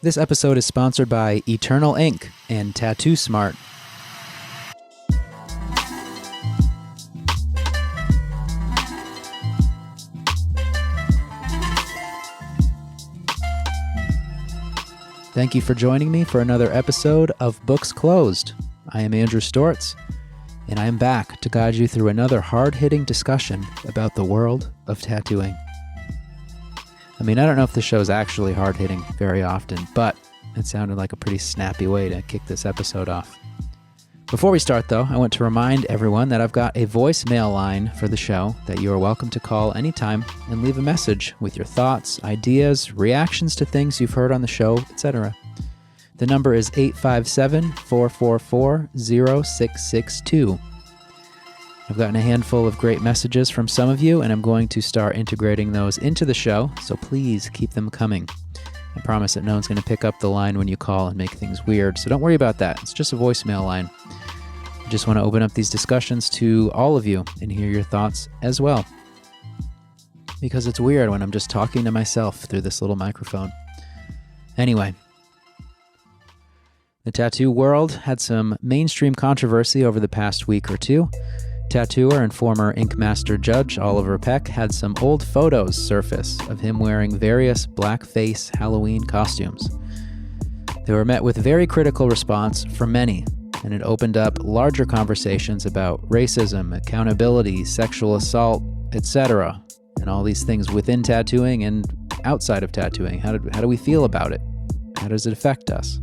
This episode is sponsored by Eternal Ink and TattooSmart. Thank you for joining me for another episode of Books Closed. I am Andrew Stortz, and I am back to guide you through another hard-hitting discussion about the world of tattooing. I mean, I don't know if the show is actually hard-hitting very often, but it sounded like a pretty snappy way to kick this episode off. Before we start, though, I want to remind everyone that I've got a voicemail line for the show that you are welcome to call anytime and leave a message with your thoughts, ideas, reactions to things you've heard on the show, etc. The number is 857-444-0662. I've gotten a handful of great messages from some of you, and I'm going to start integrating those into the show, so please keep them coming. I promise that no one's going to pick up the line when you call and make things weird, so don't worry about that. It's just a voicemail line. I just want to open up these discussions to all of you and hear your thoughts as well. Because it's weird when I'm just talking to myself through this little microphone. Anyway, the tattoo world had some mainstream controversy over the past week or two. Tattooer and former Ink Master judge Oliver Peck had some old photos surface of him wearing various blackface Halloween costumes. They were met with very critical response from many, and it opened up larger conversations about racism, accountability, sexual assault, etc., and all these things within tattooing and outside of tattooing. How do we feel about it? How does it affect us?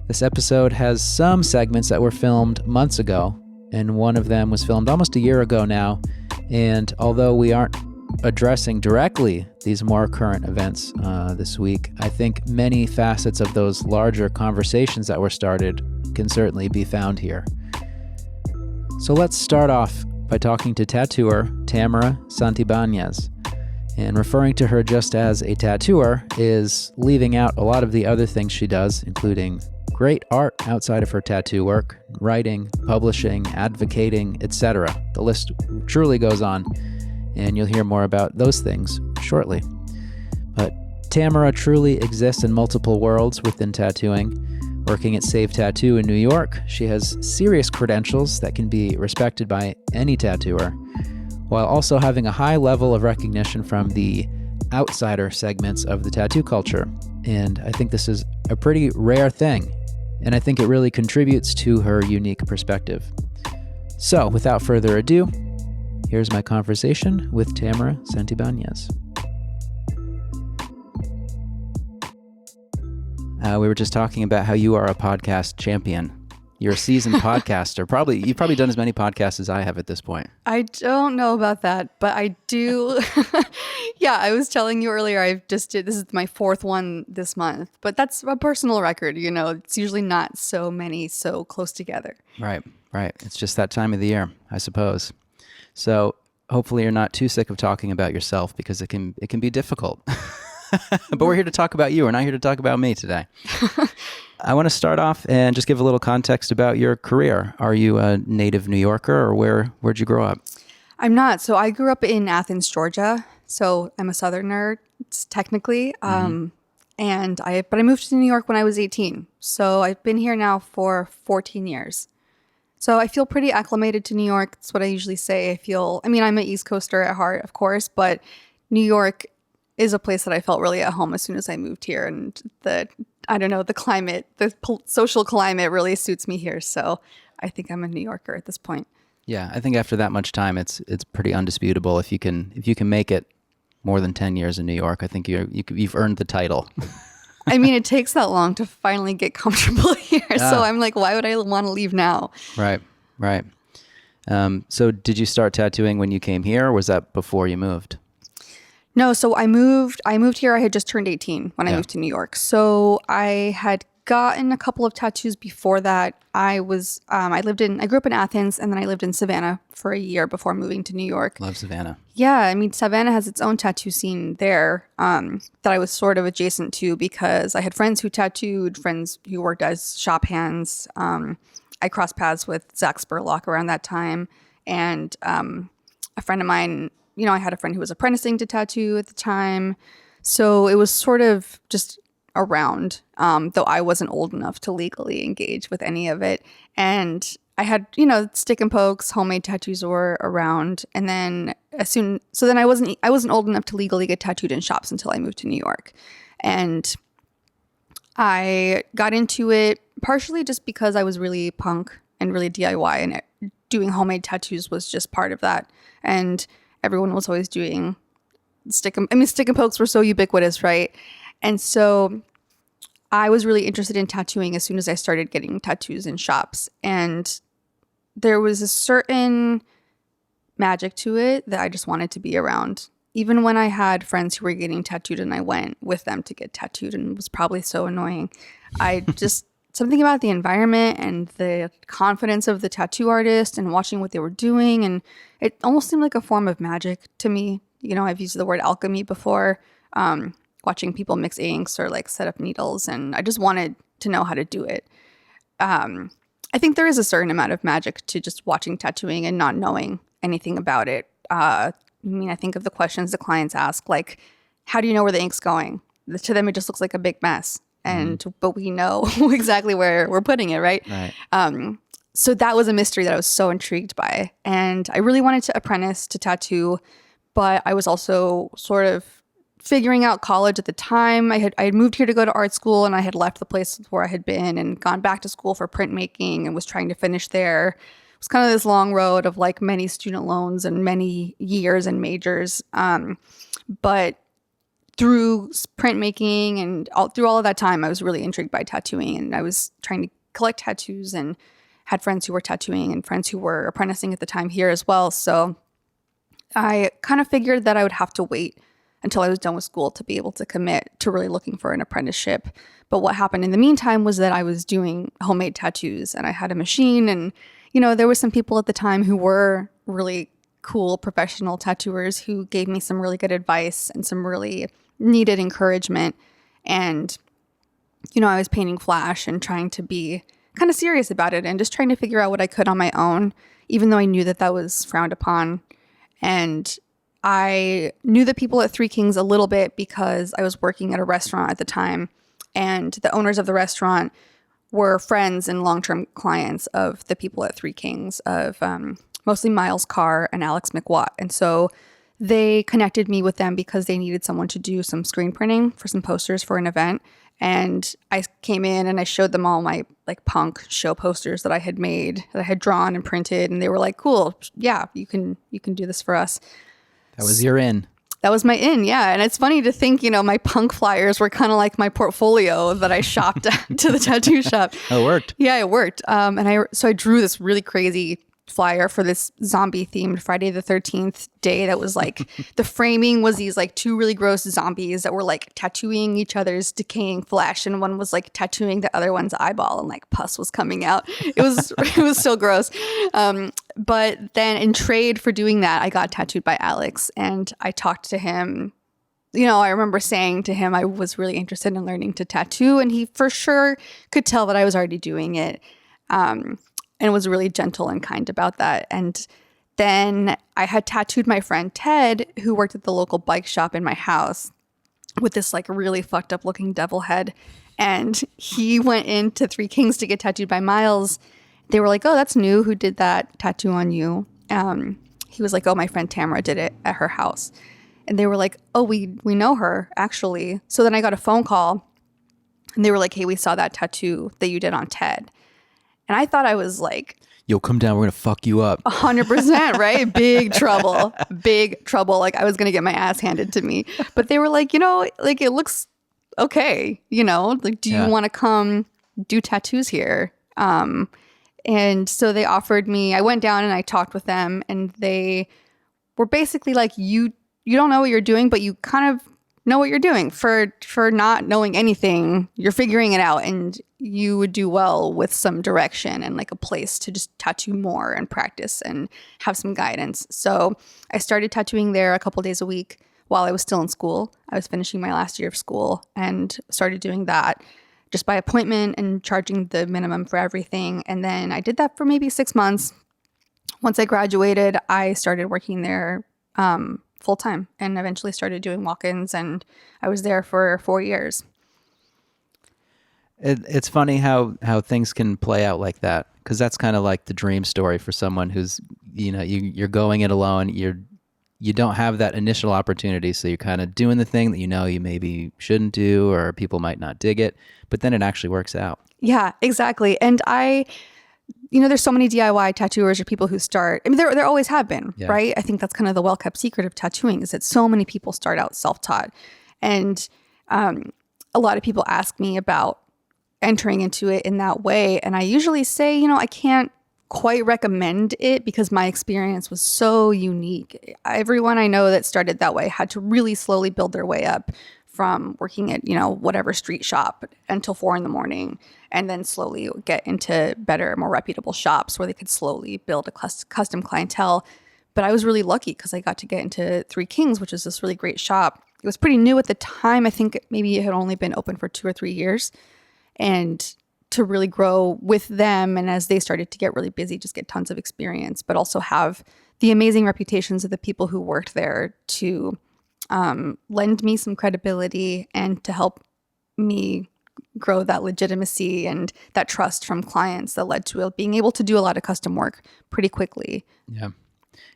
This episode has some segments that were filmed months ago, and one of them was filmed almost a year ago now, and although we aren't addressing directly these more current events this week, I think many facets of those larger conversations that were started can certainly be found here. So let's start off by talking to tattooer Tamara Santibañez, and referring to her just as a tattooer is leaving out a lot of the other things she does, including great art outside of her tattoo work, writing, publishing, advocating, etc. The list truly goes on, and you'll hear more about those things shortly. But Tamara truly exists in multiple worlds within tattooing. Working at Save Tattoo in New York, she has serious credentials that can be respected by any tattooer, while also having a high level of recognition from the outsider segments of the tattoo culture. And I think this is a pretty rare thing, and I think it really contributes to her unique perspective. So, without further ado, here's my conversation with Tamara Santibañez. We were just talking about how you are a podcast champion. You're a seasoned podcaster. You've probably done as many podcasts as I have at this point. I don't know about that, but I do. Yeah, I was telling you earlier, this is my fourth one this month, but that's a personal record. You know, it's usually not so many so close together. Right. It's just that time of the year, I suppose. So hopefully you're not too sick of talking about yourself, because it can be difficult. But we're here to talk about you. We're not here to talk about me today. I want to start off and just give a little context about your career. Are you a native New Yorker, or where'd you grow up? I'm not. So I grew up in Athens, Georgia. So I'm a Southerner, technically. But I moved to New York when I was 18. So I've been here now for 14 years. So I feel pretty acclimated to New York. That's what I usually say. I'm an East Coaster at heart, of course, but New York is a place that I felt really at home as soon as I moved here. And the climate, social climate really suits me here. So I think I'm a New Yorker at this point. Yeah, I think after that much time, it's pretty undisputable. If you can make it more than 10 years in New York, I think you've earned the title. I mean, it takes that long to finally get comfortable here. So I'm like, why would I want to leave now? Right. So did you start tattooing when you came here, or was that before you moved? No, so I moved here. I had just turned 18 when I moved to New York. So I had gotten a couple of tattoos before that. I grew up in Athens, and then I lived in Savannah for a year before moving to New York. Love Savannah. Yeah, I mean, Savannah has its own tattoo scene there that I was sort of adjacent to, because I had friends who tattooed, friends who worked as shop hands. I crossed paths with Zach Spurlock around that time, and a friend of mine, I had a friend who was apprenticing to tattoo at the time. So it was sort of just around, though I wasn't old enough to legally engage with any of it. And I had, stick and pokes, homemade tattoos were around. And then I wasn't old enough to legally get tattooed in shops until I moved to New York. And I got into it partially just because I was really punk and really DIY, and doing homemade tattoos was just part of that. And everyone was always doing stick and pokes were so ubiquitous, right? And so I was really interested in tattooing as soon as I started getting tattoos in shops. And there was a certain magic to it that I just wanted to be around. Even when I had friends who were getting tattooed and I went with them to get tattooed, and it was probably so annoying. I just, something about the environment and the confidence of the tattoo artist and watching what they were doing. And it almost seemed like a form of magic to me. I've used the word alchemy before, watching people mix inks or like set up needles. And I just wanted to know how to do it. I think there is a certain amount of magic to just watching tattooing and not knowing anything about it. I think of the questions the clients ask, like, how do you know where the ink's going? To them, it just looks like a big mess. But we know exactly where we're putting it, right? So that was a mystery that I was so intrigued by. And I really wanted to apprentice to tattoo, but I was also sort of figuring out college at the time. I had moved here to go to art school, and I had left the place where I had been and gone back to school for printmaking and was trying to finish there. It was kind of this long road of like many student loans and many years and majors. But through printmaking and through all of that time, I was really intrigued by tattooing, and I was trying to collect tattoos and had friends who were tattooing and friends who were apprenticing at the time here as well. So I kind of figured that I would have to wait until I was done with school to be able to commit to really looking for an apprenticeship. But what happened in the meantime was that I was doing homemade tattoos, and I had a machine, and there were some people at the time who were really cool professional tattooers who gave me some really good advice and some really needed encouragement. And I was painting flash and trying to be kind of serious about it and just trying to figure out what I could on my own, even though I knew that was frowned upon. And I knew the people at Three Kings a little bit because I was working at a restaurant at the time, and the owners of the restaurant were friends and long-term clients of the people at Three Kings, of mostly Miles Carr and Alex McWatt. And so they connected me with them because they needed someone to do some screen printing for some posters for an event. And I came in and I showed them all my like punk show posters that I had made, that I had drawn and printed. And they were like, cool, yeah, you can do this for us. That was your in. That was my in, yeah. And it's funny to think, my punk flyers were kind of like my portfolio that I shopped at to the tattoo shop. Oh, it worked. Yeah, it worked. So I drew this really crazy flyer for this zombie themed Friday the 13th day that was like, the framing was these like two really gross zombies that were like tattooing each other's decaying flesh, and one was like tattooing the other one's eyeball, and like pus was coming out. It was so gross. But then in trade for doing that, I got tattooed by Alex, and I talked to him. I remember saying to him I was really interested in learning to tattoo, and he for sure could tell that I was already doing it. And was really gentle and kind about that. And then I had tattooed my friend Ted, who worked at the local bike shop in my house, with this like really fucked up looking devil head. And he went into Three Kings to get tattooed by Miles. They were like, oh, that's new. Who did that tattoo on you? He was like, oh, my friend Tamara did it at her house. And they were like, oh, we know her, actually. So then I got a phone call, and they were like, hey, we saw that tattoo that you did on Ted. And I thought I was like, yo, come down, we're going to fuck you up. 100%, right? Big trouble. Like I was going to get my ass handed to me. But they were like, like it looks okay. Like, do you want to come do tattoos here? And so they offered me, I went down and I talked with them, and they were basically like, you don't know what you're doing, but you kind of know what you're doing. For not knowing anything, you're figuring it out, and you would do well with some direction and like a place to just tattoo more and practice and have some guidance. So I started tattooing there a couple days a week while I was still in school. I was finishing my last year of school and started doing that just by appointment and charging the minimum for everything. And then I did that for maybe 6 months. Once I graduated, I started working there full time and eventually started doing walk-ins, and I was there for 4 years. It's funny how things can play out like that, because that's kind of like the dream story for someone who's, you're going it alone. You don't have that initial opportunity, so you're kind of doing the thing that you maybe shouldn't do, or people might not dig it, but then it actually works out. Yeah, exactly. And there's so many DIY tattooers or people who start. I mean, there always have been, right? I think that's kind of the well-kept secret of tattooing, is that so many people start out self-taught. And a lot of people ask me about entering into it in that way. And I usually say, I can't quite recommend it because my experience was so unique. Everyone I know that started that way had to really slowly build their way up from working at, whatever street shop until 4 a.m, and then slowly get into better, more reputable shops where they could slowly build a custom clientele. But I was really lucky because I got to get into Three Kings, which is this really great shop. It was pretty new at the time. I think maybe it had only been open for 2 or 3 years. And to really grow with them, and as they started to get really busy, just get tons of experience, but also have the amazing reputations of the people who worked there to lend me some credibility and to help me grow that legitimacy and that trust from clients that led to being able to do a lot of custom work pretty quickly. Yeah.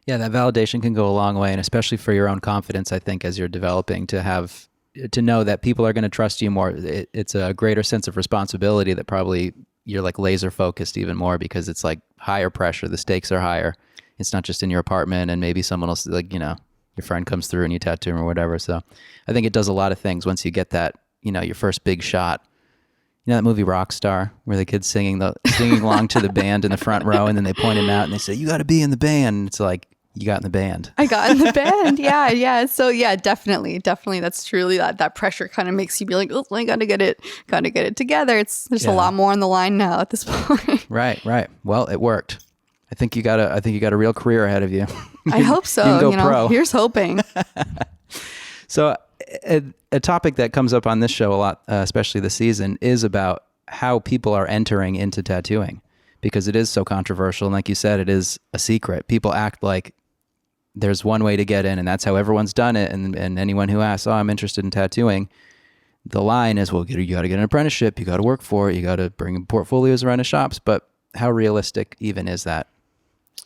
Yeah, that validation can go a long way, and especially for your own confidence, I think, as you're developing, to know that people are going to trust you more. It's a greater sense of responsibility that probably you're like laser focused even more, because it's like higher pressure. The stakes are higher. It's not just in your apartment and maybe someone else, like, your friend comes through and you tattoo him or whatever. So I think it does a lot of things once you get that, your first big shot. That movie Rockstar, where the kid's singing along to the band in the front row, and then they point him out and they say, "You got to be in the band." And it's like, you got in the band. I got in the band. Yeah. So yeah, definitely. That's truly that pressure kind of makes you be like, oh, I gotta get it together. There's a lot more on the line now at this point. Right. Well, it worked. I think you got a real career ahead of you. I hope so. You can go pro. Here's hoping. So a topic that comes up on this show a lot, especially this season, is about how people are entering into tattooing, because it is so controversial. And like you said, it is a secret. People act like there's one way to get in, and that's how everyone's done it. And anyone who asks, "Oh, I'm interested in tattooing," the line is, "Well, you got to get an apprenticeship. You got to work for it. You got to bring portfolios around to shops." But how realistic even is that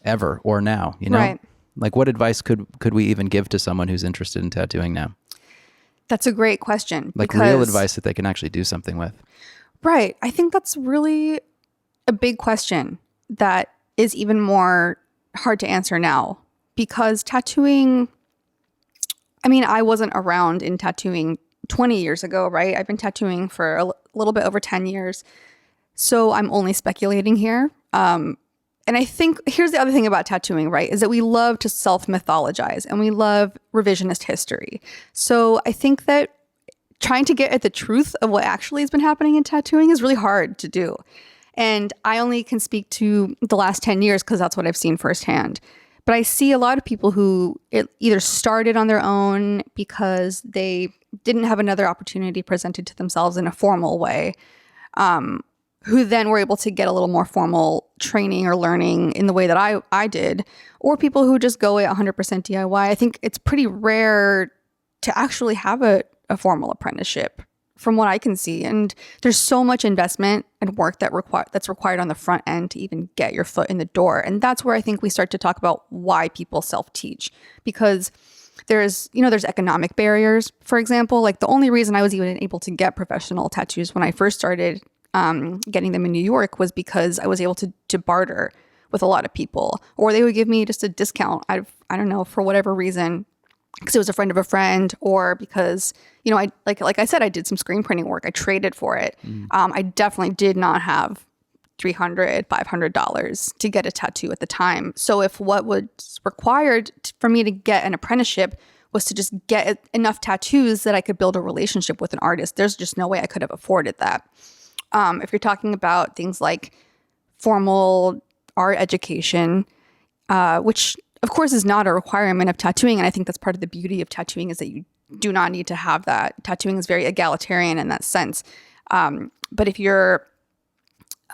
ever, or now? Right. Like, what advice could we even give to someone who's interested in tattooing now? That's a great question. Like real advice that they can actually do something with. Right. I think that's really a big question that is even more hard to answer now, because tattooing, I mean, I wasn't around in tattooing 20 years ago, right? I've been tattooing for a little bit over 10 years. So I'm only speculating here. And I think here's the other thing about tattooing, right, is that we love to self-mythologize and we love revisionist history. So I think that trying to get at the truth of what actually has been happening in tattooing is really hard to do. And I only can speak to the last 10 years because that's what I've seen firsthand. But I see a lot of people who either started on their own because they didn't have another opportunity presented to themselves in a formal way, who then were able to get a little more formal training or learning in the way that I did, or people who just go at 100% DIY. I think it's pretty rare to actually have a formal apprenticeship from what I can see. And there's so much investment and work that's required on the front end to even get your foot in the door. And that's where I think we start to talk about why people self-teach, because there's economic barriers. For example, like the only reason I was even able to get professional tattoos when I first started getting them in New York was because I was able to barter with a lot of people, or they would give me just a discount. I don't know, for whatever reason, because it was a friend of a friend, or because, I like I said, I did some screen printing work. I traded for it. I definitely did not have $300, $500 to get a tattoo at the time. So if what was required for me to get an apprenticeship was to just get enough tattoos that I could build a relationship with an artist, there's just no way I could have afforded that. If you're talking about things like formal art education, which of course is not a requirement of tattooing, and I think that's part of the beauty of tattooing is that you do not need to have that. Tattooing is very egalitarian in that sense. But if you're,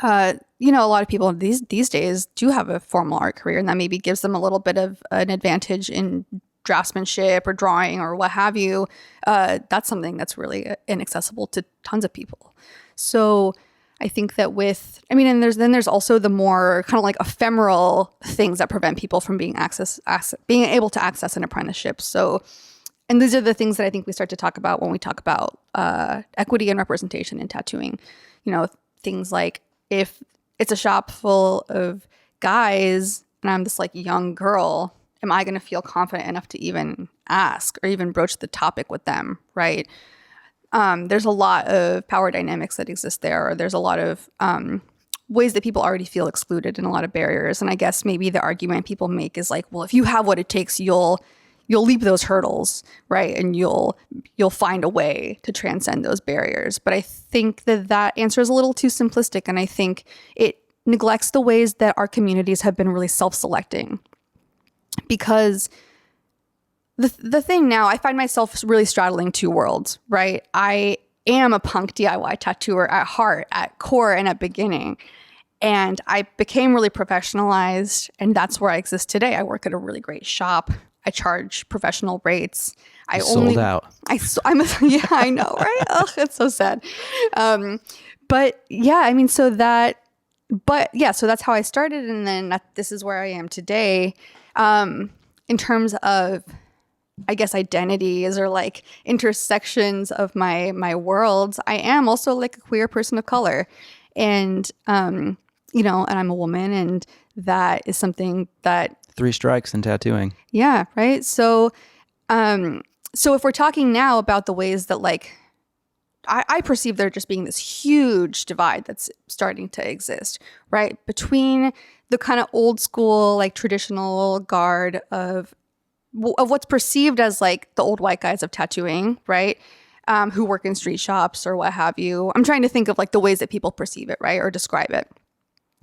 a lot of people these days do have a formal art career, and that maybe gives them a little bit of an advantage in draftsmanship or drawing or what have you, that's something that's really inaccessible to tons of people. So I think that and there's also the more kind of like ephemeral things that prevent people from being able to access an apprenticeship. So, and these are the things that I think we start to talk about when we talk about equity and representation in tattooing. You know, things like if it's a shop full of guys and I'm this like young girl, am I going to feel confident enough to even ask or even broach the topic with them, right? There's a lot of power dynamics that exist there. Or there's a lot of ways that people already feel excluded and a lot of barriers. And I guess maybe the argument people make is like, well, if you have what it takes, you'll leap those hurdles, right? And you'll find a way to transcend those barriers. But I think that answer is a little too simplistic. And I think it neglects the ways that our communities have been really self-selecting. Because the thing now, I find myself really straddling two worlds, right? I am a punk DIY tattooer at heart, at core, and at beginning. And I became really professionalized, and that's where I exist today. I work at a really great shop. I charge professional rates. Sold out. Yeah, I know, right? Oh, it's so sad. But yeah, I mean, so that's how I started, and then this is where I am today. In terms of, I guess, identities or like intersections of my worlds, I am also like a queer person of color, and and I'm a woman, and that is something that 3 strikes in tattooing. Yeah, right. So if we're talking now about the ways that like I perceive there just being this huge divide that's starting to exist, right, between the kind of old school, like traditional guard of what's perceived as like the old white guys of tattooing, right? Who work in street shops or what have you. I'm trying to think of like the ways that people perceive it, right? Or describe it.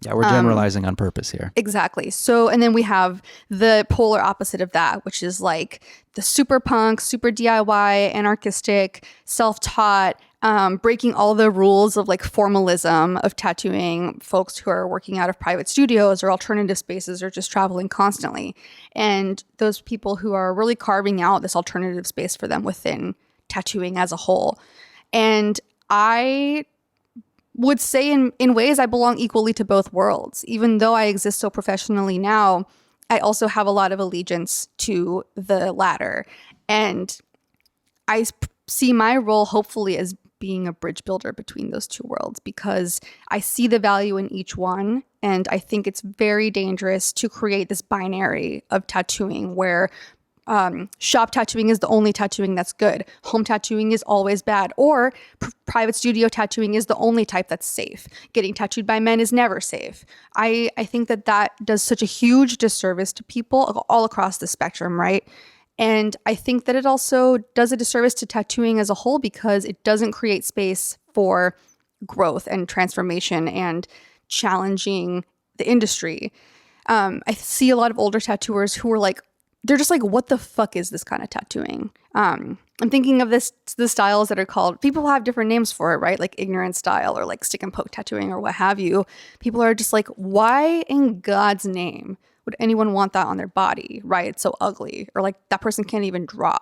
Yeah, we're generalizing on purpose here. Exactly. So, and then we have the polar opposite of that, which is like the super punk, super DIY, anarchistic, self-taught, breaking all the rules of like formalism of tattooing folks who are working out of private studios or alternative spaces or just traveling constantly. And those people who are really carving out this alternative space for them within tattooing as a whole. And I would say in ways I belong equally to both worlds. Even though I exist so professionally now, I also have a lot of allegiance to the latter. And I see my role hopefully as being a bridge builder between those two worlds, because I see the value in each one. And I think it's very dangerous to create this binary of tattooing where shop tattooing is the only tattooing that's good. Home tattooing is always bad. Or private studio tattooing is the only type that's safe. Getting tattooed by men is never safe. I think that does such a huge disservice to people all across the spectrum, right? And I think that it also does a disservice to tattooing as a whole because it doesn't create space for growth and transformation and challenging the industry. I see a lot of older tattooers who are like, they're just like, what the fuck is this kind of tattooing? I'm thinking of the styles that are called, people have different names for it, right? Like ignorant style or like stick and poke tattooing or what have you. People are just like, why in God's name would anyone want that on their body, right? It's so ugly. Or like that person can't even draw.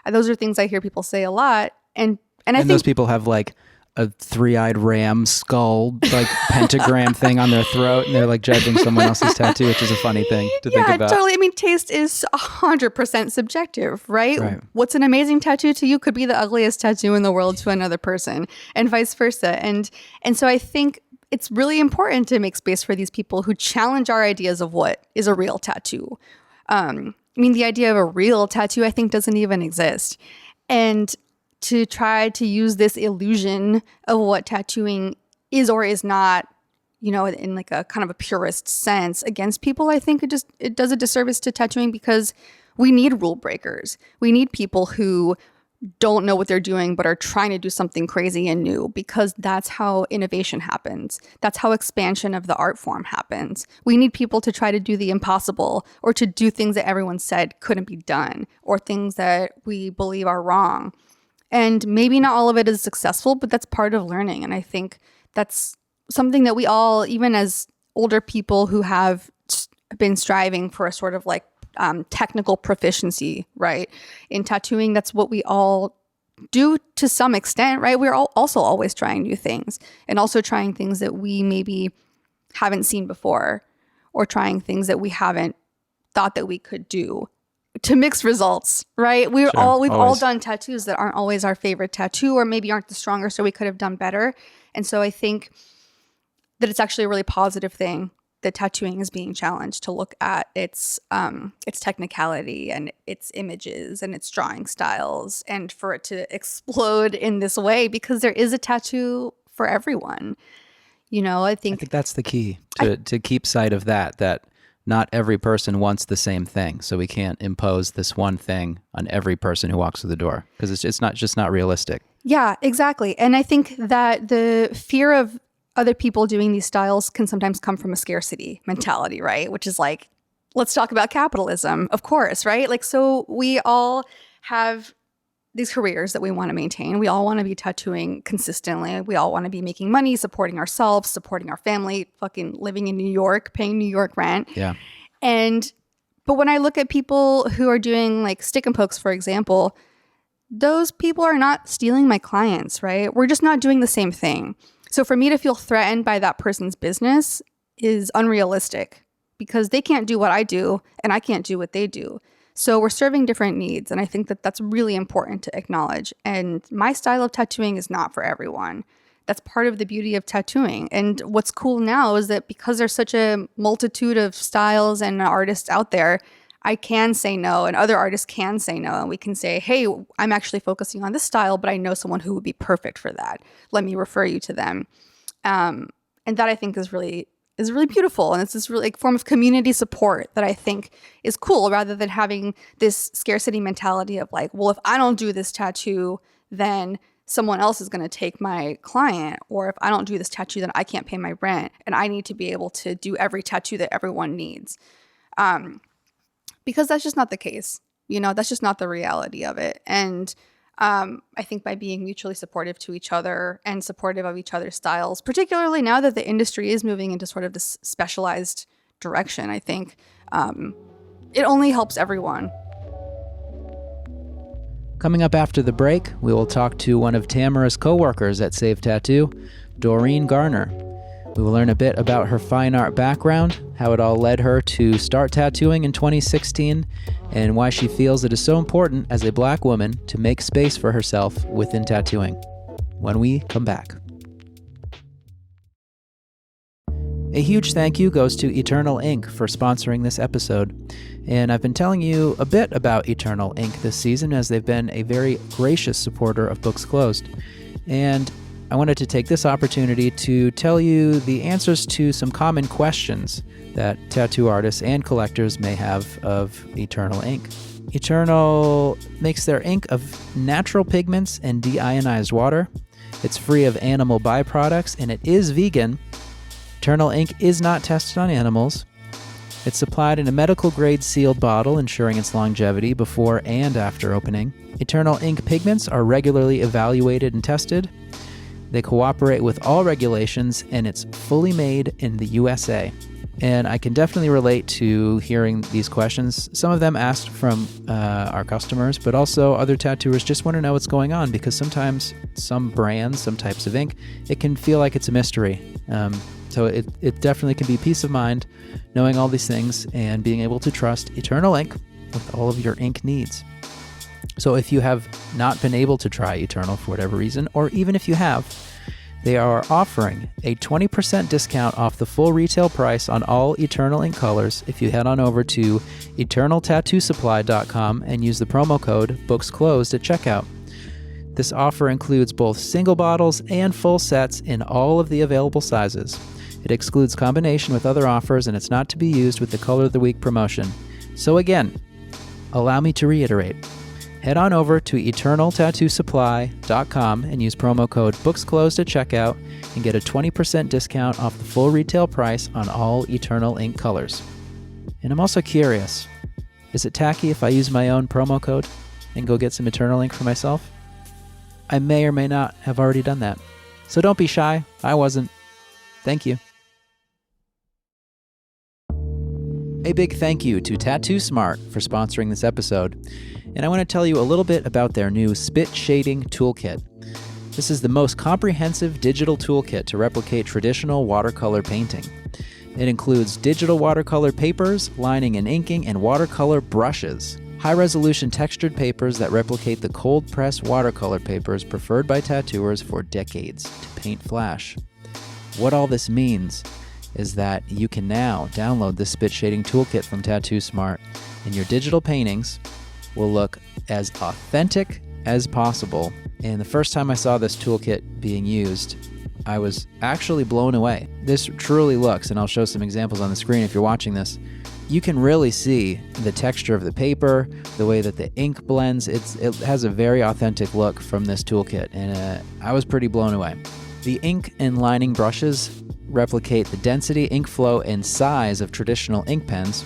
Those are things I hear people say a lot. And I think those people have like a 3-eyed ram skull, like pentagram thing on their throat, and they're like judging someone else's tattoo, which is a funny thing to think about. Yeah, totally. I mean, taste is 100% subjective, right? What's an amazing tattoo to you could be the ugliest tattoo in the world to another person, and vice versa. And so I think it's really important to make space for these people who challenge our ideas of what is a real tattoo. I mean, the idea of a real tattoo, I think, doesn't even exist. And to try to use this illusion of what tattooing is or is not, in like a kind of a purist sense against people, I think it does a disservice to tattooing because we need rule breakers. We need people who don't know what they're doing but are trying to do something crazy and new, because that's how innovation happens. That's how expansion of the art form happens. We need people to try to do the impossible or to do things that everyone said couldn't be done or things that we believe are wrong. And maybe not all of it is successful, but that's part of learning. And I think that's something that we all, even as older people who have been striving for a sort of like technical proficiency, right? In tattooing, that's what we all do to some extent, right? We're all also always trying new things, and also trying things that we maybe haven't seen before, or trying things that we haven't thought that we could do to mix results, right? We've all done tattoos that aren't always our favorite tattoo, or maybe aren't the strongest, or we could have done better. And so I think that it's actually a really positive thing that tattooing is being challenged to look at its technicality and its images and its drawing styles, and for it to explode in this way, because there is a tattoo for everyone. I think that's the key, to keep sight of that not every person wants the same thing. So we can't impose this one thing on every person who walks through the door, because it's not realistic. Yeah, exactly. And I think that the fear of other people doing these styles can sometimes come from a scarcity mentality, right? Which is like, let's talk about capitalism, of course, right? Like, so we all have these careers that we want to maintain. We all want to be tattooing consistently. We all want to be making money, supporting ourselves, supporting our family, fucking living in New York, paying New York rent. Yeah. But when I look at people who are doing like stick and pokes, for example, those people are not stealing my clients, right? We're just not doing the same thing. So for me to feel threatened by that person's business is unrealistic, because they can't do what I do and I can't do what they do. So we're serving different needs. And I think that that's really important to acknowledge. And my style of tattooing is not for everyone. That's part of the beauty of tattooing. And what's cool now is that because there's such a multitude of styles and artists out there, I can say no, and other artists can say no. And we can say, hey, I'm actually focusing on this style, but I know someone who would be perfect for that. Let me refer you to them. And that, I think, is really beautiful. And it's this really form of community support that I think is cool, rather than having this scarcity mentality of like, well, if I don't do this tattoo, then someone else is going to take my client. Or if I don't do this tattoo, then I can't pay my rent. And I need to be able to do every tattoo that everyone needs. Because that's just not the case. That's just not the reality of it. And I think by being mutually supportive to each other and supportive of each other's styles, particularly now that the industry is moving into sort of this specialized direction, I think it only helps everyone. Coming up after the break, we will talk to one of Tamara's co-workers at Save Tattoo, Doreen Garner. We will learn a bit about her fine art background, how it all led her to start tattooing in 2016, and why she feels it is so important as a Black woman to make space for herself within tattooing. When we come back. A huge thank you goes to Eternal Ink for sponsoring this episode. And I've been telling you a bit about Eternal Ink this season, as they've been a very gracious supporter of Books Closed. And I wanted to take this opportunity to tell you the answers to some common questions that tattoo artists and collectors may have of Eternal Ink. Eternal makes their ink of natural pigments and deionized water. It's free of animal byproducts, and it is vegan. Eternal Ink is not tested on animals. It's supplied in a medical-grade sealed bottle, ensuring its longevity before and after opening. Eternal Ink pigments are regularly evaluated and tested. They cooperate with all regulations, and it's fully made in the USA. And I can definitely relate to hearing these questions. Some of them asked from our customers, but also other tattooers just want to know what's going on, because sometimes some brands, some types of ink, it can feel like it's a mystery. So it definitely can be peace of mind knowing all these things and being able to trust Eternal Ink with all of your ink needs. So if you have not been able to try Eternal for whatever reason, or even if you have, they are offering a 20% discount off the full retail price on all Eternal Ink colors if you head on over to eternaltattoosupply.com and use the promo code BooksClosed at checkout. This offer includes both single bottles and full sets in all of the available sizes. It excludes combination with other offers, and it's not to be used with the Color of the Week promotion. So again, allow me to reiterate. Head on over to eternaltattoosupply.com and use promo code BooksClosed at checkout and get a 20% discount off the full retail price on all Eternal Ink colors. And I'm also curious, is it tacky if I use my own promo code and go get some Eternal Ink for myself? I may or may not have already done that. So don't be shy. I wasn't. Thank you. A big thank you to TattooSmart for sponsoring this episode. And I want to tell you a little bit about their new Spit Shading Toolkit. This is the most comprehensive digital toolkit to replicate traditional watercolor painting. It includes digital watercolor papers, lining and inking, and watercolor brushes. High-resolution textured papers that replicate the cold-press watercolor papers preferred by tattooers for decades to paint flash. What all this means is that you can now download the Spit Shading Toolkit from TattooSmart, and your digital paintings will look as authentic as possible. And the first time I saw this toolkit being used, I was actually blown away. This truly looks, and I'll show some examples on the screen if you're watching this, you can really see the texture of the paper, the way that the ink blends. It has a very authentic look from this toolkit, and I was pretty blown away. The ink and lining brushes replicate the density, ink flow, and size of traditional ink pens,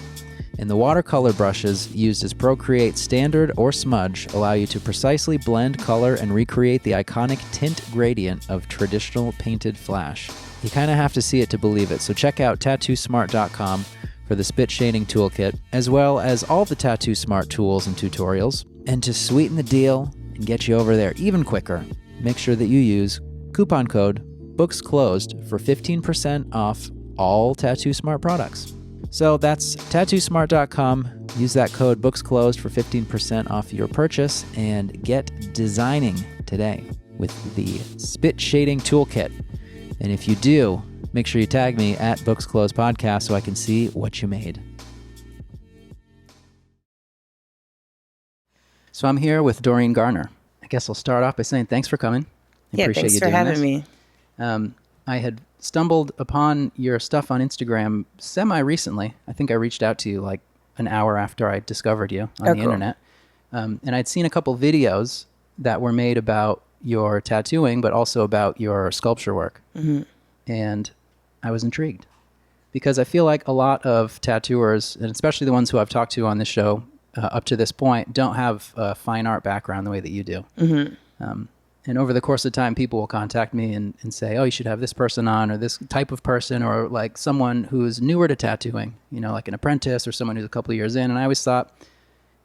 and the watercolor brushes used as Procreate Standard or Smudge allow you to precisely blend color and recreate the iconic tint gradient of traditional painted flash. You kind of have to see it to believe it, so check out tattoosmart.com for the Spit Shading Toolkit, as well as all the TattooSmart tools and tutorials. And to sweeten the deal and get you over there even quicker, make sure that you use coupon code BooksClosed for 15% off all TattooSmart products. So that's tattoosmart.com. Use that code BooksClosed for 15% off your purchase and get designing today with the Spit Shading Toolkit. And if you do, make sure you tag me at BooksClosed Podcast so I can see what you made. So I'm here with Doreen Garner. I guess I'll start off by saying thanks for coming. I appreciate thanks you for doing having this. me. I had stumbled upon your stuff on Instagram semi-recently. I think I reached out to you like an hour after I discovered you on the internet. And I'd seen a couple videos that were made about your tattooing, but also about your sculpture work. Mm-hmm. And I was intrigued because I feel like a lot of tattooers, and especially the ones who I've talked to on this show up to this point, don't have a fine art background the way that you do. Mm-hmm. And over the course of time, people will contact me and say, oh, you should have this person on, or this type of person, or like someone who's newer to tattooing, you know, like an apprentice or someone who's a couple of years in. And I always thought,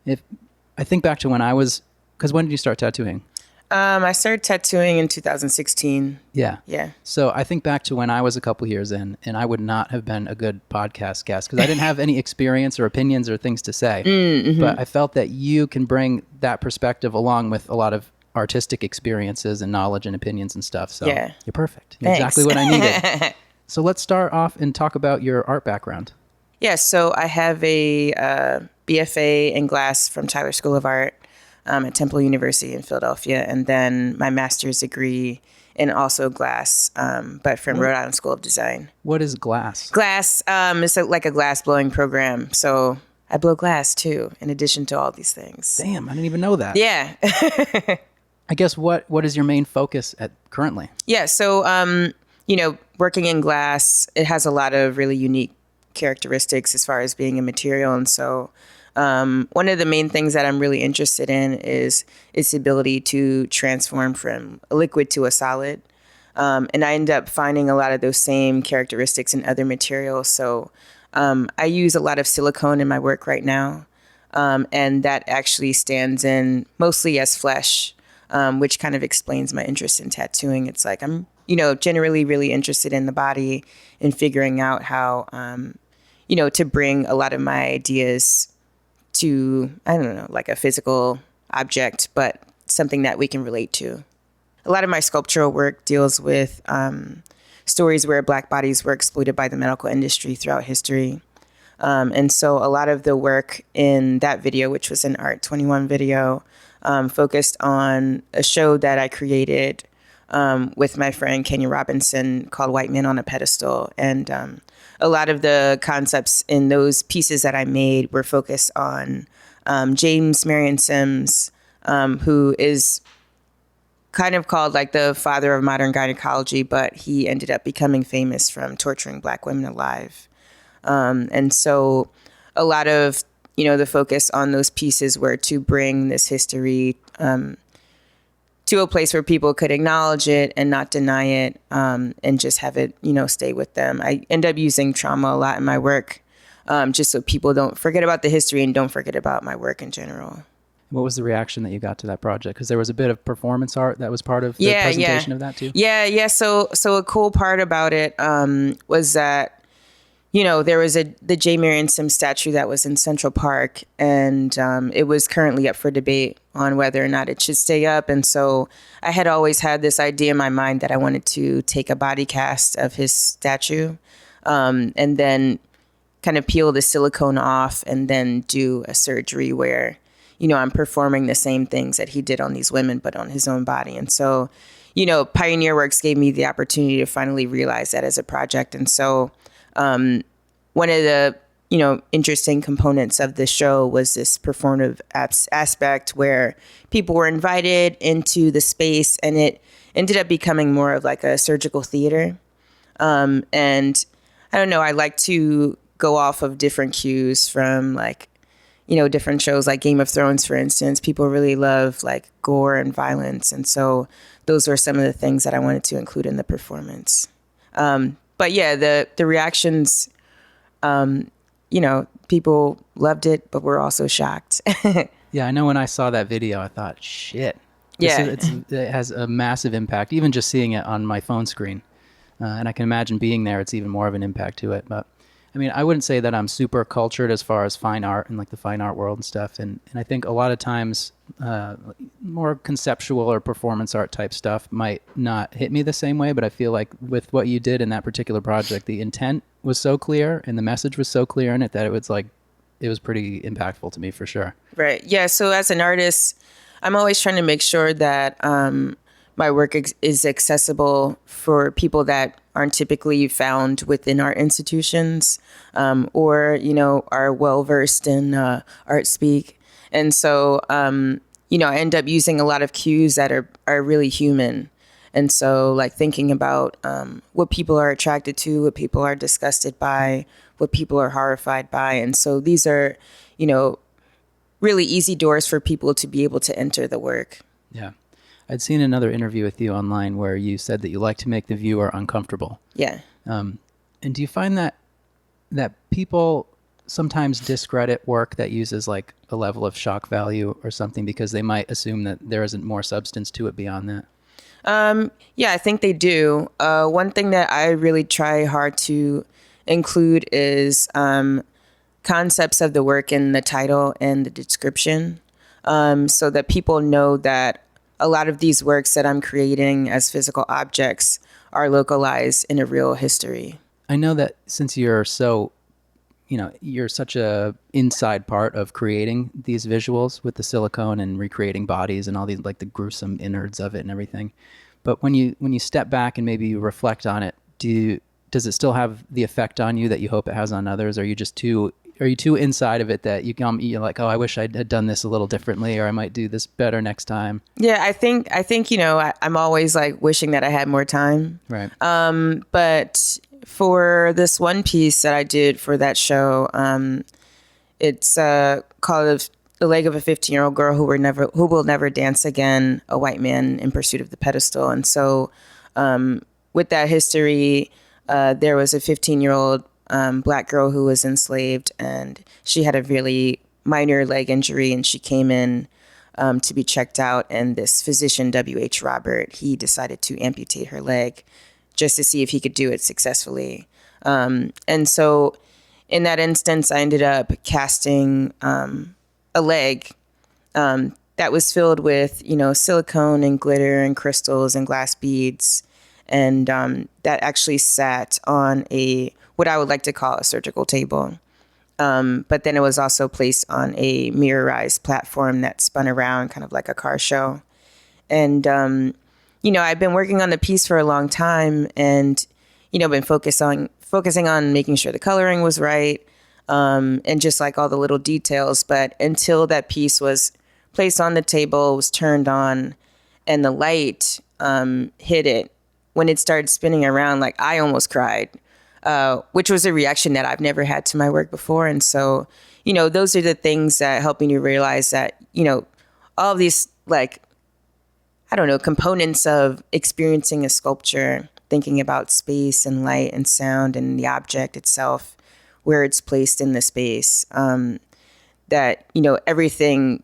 I think back to when I was, because when did you start tattooing? I started tattooing in 2016. Yeah. Yeah. So I think back to when I was a couple years in, and I would not have been a good podcast guest because I didn't have any experience or opinions or things to say. Mm-hmm. But I felt that you can bring that perspective along with a lot of artistic experiences and knowledge and opinions and stuff. So yeah. You're perfect. You're exactly what I needed. So let's start off and talk about your art background. Yeah. So I have a BFA in glass from Tyler School of Art at Temple University in Philadelphia. And then my master's degree in also glass, but from Rhode Island School of Design. What is glass? Glass is like a glass blowing program. So I blow glass too, in addition to all these things. Damn, I didn't even know that. Yeah. I guess what is your main focus at currently? Yeah. So, working in glass, it has a lot of really unique characteristics as far as being a material. And so one of the main things that I'm really interested in is its ability to transform from a liquid to a solid. And I end up finding a lot of those same characteristics in other materials. So I use a lot of silicone in my work right now. And that actually stands in mostly as flesh. Which kind of explains my interest in tattooing. It's like I'm, generally really interested in the body and figuring out how, to bring a lot of my ideas to, I don't know, like a physical object, but something that we can relate to. A lot of my sculptural work deals with stories where Black bodies were exploited by the medical industry throughout history. And so a lot of the work in that video, which was an Art 21 video, focused on a show that I created with my friend Kenya Robinson called White Men on a Pedestal. And a lot of the concepts in those pieces that I made were focused on James Marion Sims, who is kind of called like the father of modern gynecology, but he ended up becoming famous from torturing Black women alive. And so a lot of, the focus on those pieces were to bring this history to a place where people could acknowledge it and not deny it, and just have it, stay with them. I end up using trauma a lot in my work just so people don't forget about the history and don't forget about my work in general. What was the reaction that you got to that project? Because there was a bit of performance art that was part of the presentation of that too. Yeah. So a cool part about it was that, there was the J. Marion Sims statue that was in Central Park, and it was currently up for debate on whether or not it should stay up. And so I had always had this idea in my mind that I wanted to take a body cast of his statue and then kind of peel the silicone off and then do a surgery where, I'm performing the same things that he did on these women, but on his own body. And so, Pioneer Works gave me the opportunity to finally realize that as a project. And so one of the, interesting components of the show was this performative aspect where people were invited into the space, and it ended up becoming more of like a surgical theater. And I don't know, I like to go off of different cues from like, different shows like Game of Thrones, for instance. People really love like gore and violence. And so those were some of the things that I wanted to include in the performance. But yeah, the reactions, people loved it, but were also shocked. Yeah, I know when I saw that video, I thought, shit. Yeah. It has a massive impact, even just seeing it on my phone screen. And I can imagine being there, it's even more of an impact to it. But I mean, I wouldn't say that I'm super cultured as far as fine art and like the fine art world and stuff. And I think a lot of times more conceptual or performance art type stuff might not hit me the same way. But I feel like with what you did in that particular project, the intent was so clear and the message was so clear in it that it was pretty impactful to me for sure. Right. Yeah. So as an artist, I'm always trying to make sure that my work is accessible for people that aren't typically found within our institutions or, are well-versed in art speak. And so, I end up using a lot of cues that are really human. And so like thinking about what people are attracted to, what people are disgusted by, what people are horrified by. And so these are, really easy doors for people to be able to enter the work. Yeah. I'd seen another interview with you online where you said that you like to make the viewer uncomfortable. Yeah. And do you find that people sometimes discredit work that uses like a level of shock value or something because they might assume that there isn't more substance to it beyond that? Yeah, I think they do. One thing that I really try hard to include is concepts of the work in the title and the description, so that people know that a lot of these works that I'm creating as physical objects are localized in a real history. I know that since you're so, you're such a inside part of creating these visuals with the silicone and recreating bodies and all these like the gruesome innards of it and everything. But when you step back and maybe you reflect on it, does it still have the effect on you that you hope it has on others? Are you too inside of it that you're like, oh, I wish I had done this a little differently, or I might do this better next time? Yeah, I think I'm always like wishing that I had more time. Right. But for this one piece that I did for that show, it's called "The Leg of a 15-Year-Old Girl Who Will Never Dance Again: A White Man in Pursuit of the Pedestal." And so, with that history, there was a 15-year-old Black girl who was enslaved, and she had a really minor leg injury, and she came in to be checked out, and this physician, W.H. Robert, he decided to amputate her leg just to see if he could do it successfully. And so in that instance, I ended up casting a leg that was filled with, silicone and glitter and crystals and glass beads, and that actually sat on what I would like to call a surgical table. But then it was also placed on a mirrorized platform that spun around kind of like a car show. And, I've been working on the piece for a long time and, been focusing on making sure the coloring was right, and just like all the little details. But until that piece was placed on the table, was turned on, and the light hit it, when it started spinning around, like I almost cried. Which was a reaction that I've never had to my work before. And so, those are the things that help me to realize that, all of these, components of experiencing a sculpture, thinking about space and light and sound and the object itself, where it's placed in the space, that, everything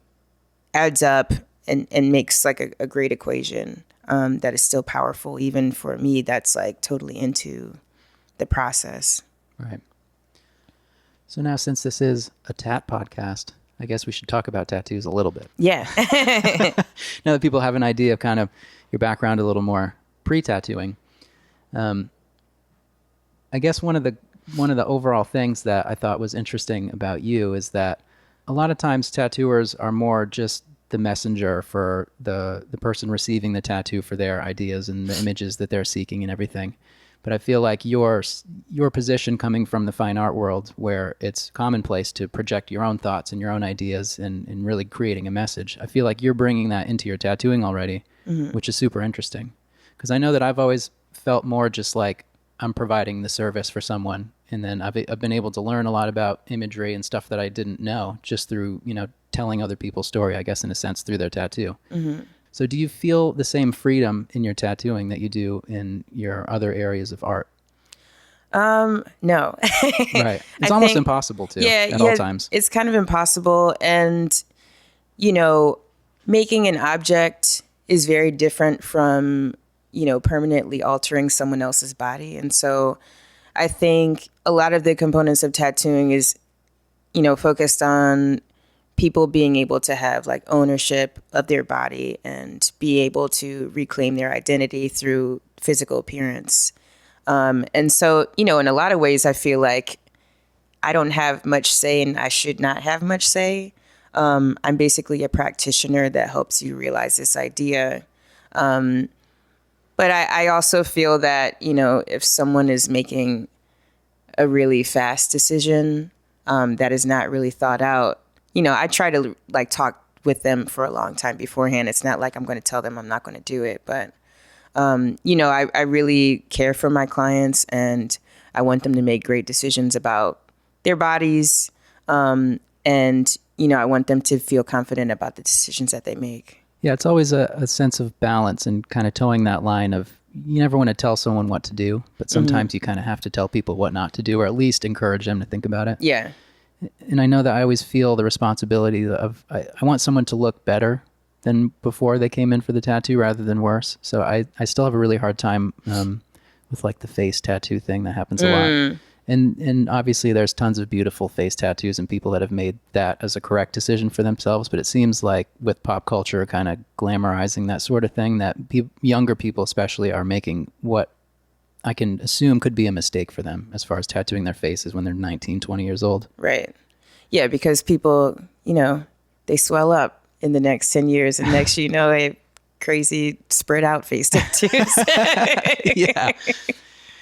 adds up and makes like a great equation that is still powerful, even for me that's like totally into the process. Right. So now, since this is a tat podcast, I guess we should talk about tattoos a little bit. Yeah. Now that people have an idea of kind of your background a little more pre-tattooing, I guess one of the overall things that I thought was interesting about you is that a lot of times tattooers are more just the messenger for the person receiving the tattoo for their ideas and the images that they're seeking and everything. But I feel like your position coming from the fine art world, where it's commonplace to project your own thoughts and your own ideas and really creating a message, I feel like you're bringing that into your tattooing already, which is super interesting. Because I know that I've always felt more just like I'm providing the service for someone, and then I've been able to learn a lot about imagery and stuff that I didn't know just through, telling other people's story, I guess, in a sense, through their tattoo. Mm-hmm. So do you feel the same freedom in your tattooing that you do in your other areas of art? No. Right. It's almost impossible to at all times. It's kind of impossible. And, making an object is very different from, permanently altering someone else's body. And so I think a lot of the components of tattooing is, focused on people being able to have like ownership of their body and be able to reclaim their identity through physical appearance. And so, in a lot of ways, I feel like I don't have much say and I should not have much say. I'm basically a practitioner that helps you realize this idea. But I also feel that, if someone is making a really fast decision that is not really thought out, I try to like talk with them for a long time beforehand. It's not like I'm going to tell them I'm not going to do it, but I really care for my clients and I want them to make great decisions about their bodies. And, I want them to feel confident about the decisions that they make. Yeah, it's always a sense of balance and kind of towing that line of you never want to tell someone what to do, but sometimes you kind of have to tell people what not to do or at least encourage them to think about it. Yeah. And I know that I always feel the responsibility of I want someone to look better than before they came in for the tattoo rather than worse. So I still have a really hard time with like the face tattoo thing that happens a lot. And obviously there's tons of beautiful face tattoos and people that have made that as a correct decision for themselves. But it seems like with pop culture kind of glamorizing that sort of thing, that younger people especially are making what I can assume could be a mistake for them as far as tattooing their faces when they're 19, 20 years old. Right. Yeah, because people, they swell up in the next 10 years and next you know, they have crazy spread out face tattoos. Yeah,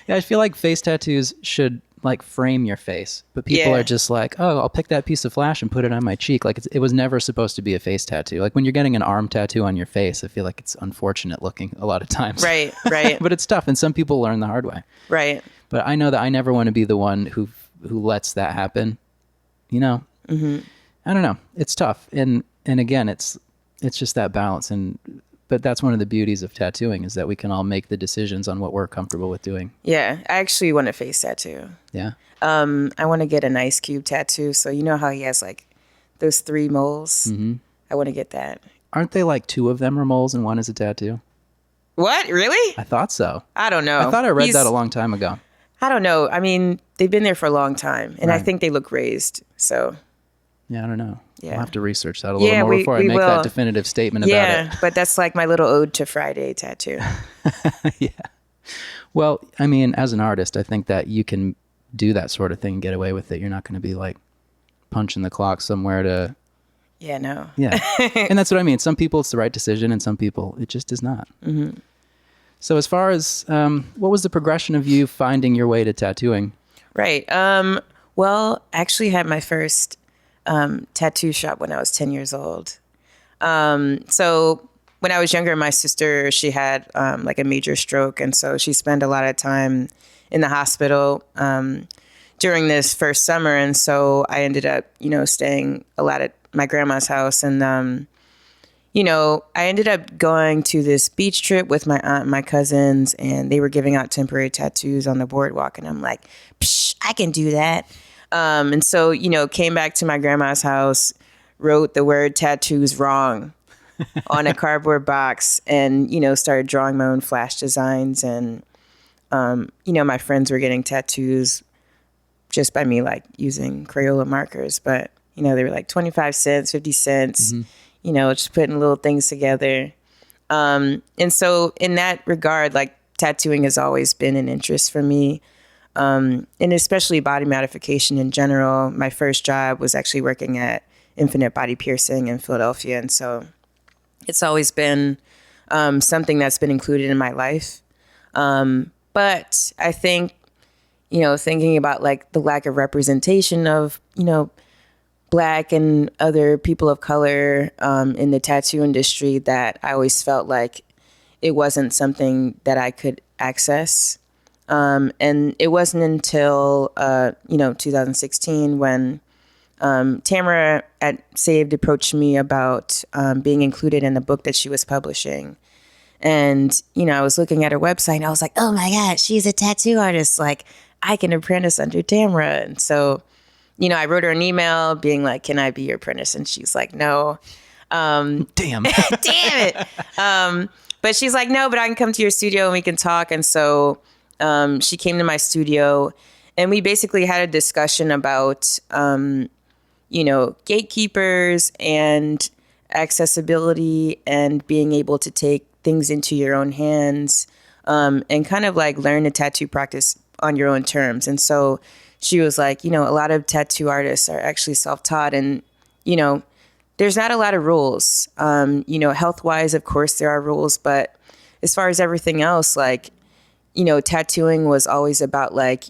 I feel like face tattoos should like frame your face, but people are just like, oh, I'll pick that piece of flash and put it on my cheek. Like it was never supposed to be a face tattoo. Like when you're getting an arm tattoo on your face, I feel like it's unfortunate looking a lot of times. Right. But it's tough, and some people learn the hard way. Right. But I know that I never want to be the one who lets that happen. I don't know. It's tough, and again, it's just that balance. But that's one of the beauties of tattooing is that we can all make the decisions on what we're comfortable with doing. Yeah, I actually want a face tattoo. Yeah. I want to get an ice cube tattoo. So you know how he has like those 3 moles? Mm-hmm. I want to get that. Aren't they like 2 of them are moles and 1 is a tattoo? What? Really? I thought so. I don't know. I thought I read that a long time ago. I don't know. I mean, they've been there for a long time, and I think they look raised. So. Yeah, I don't know. Yeah. I'll have to research that a little more before I make that definitive statement about it. Yeah, but that's like my little ode to Friday tattoo. Yeah. Well, I mean, as an artist, I think that you can do that sort of thing and get away with it. You're not going to be like punching the clock somewhere to... Yeah, no. Yeah. And that's what I mean. Some people it's the right decision and some people it just is not. Mm-hmm. So as far as what was the progression of you finding your way to tattooing? Right. Well, I actually had my first tattoo shop when I was 10 years old. So when I was younger, my sister, she had like a major stroke. And so she spent a lot of time in the hospital during this first summer. And so I ended up, staying a lot at my grandma's house. And, I ended up going to this beach trip with my aunt and my cousins, and they were giving out temporary tattoos on the boardwalk. And I'm like, psh, I can do that. And so, came back to my grandma's house, wrote the word tattoos wrong on a cardboard box and, started drawing my own flash designs. And, my friends were getting tattoos just by me, like using Crayola markers. But, they were like 25 cents, 50 cents, just putting little things together. And so in that regard, like tattooing has always been an interest for me. And especially body modification in general. My first job was actually working at Infinite Body Piercing in Philadelphia. And so it's always been something that's been included in my life. But I think, thinking about like the lack of representation of, Black and other people of color in the tattoo industry, that I always felt like it wasn't something that I could access. And it wasn't until, 2016 when Tamara at Saved approached me about being included in the book that she was publishing. And, I was looking at her website and I was like, oh my God, she's a tattoo artist. Like, I can apprentice under Tamara. And so, I wrote her an email being like, can I be your apprentice? And she's like, no. Damn. Damn it. But she's like, no, but I can come to your studio and we can talk. And so she came to my studio and we basically had a discussion about, gatekeepers and accessibility and being able to take things into your own hands and kind of like learn the tattoo practice on your own terms. And so she was like, a lot of tattoo artists are actually self-taught and, there's not a lot of rules. Health-wise, of course, there are rules. But as far as everything else, like, tattooing was always about like,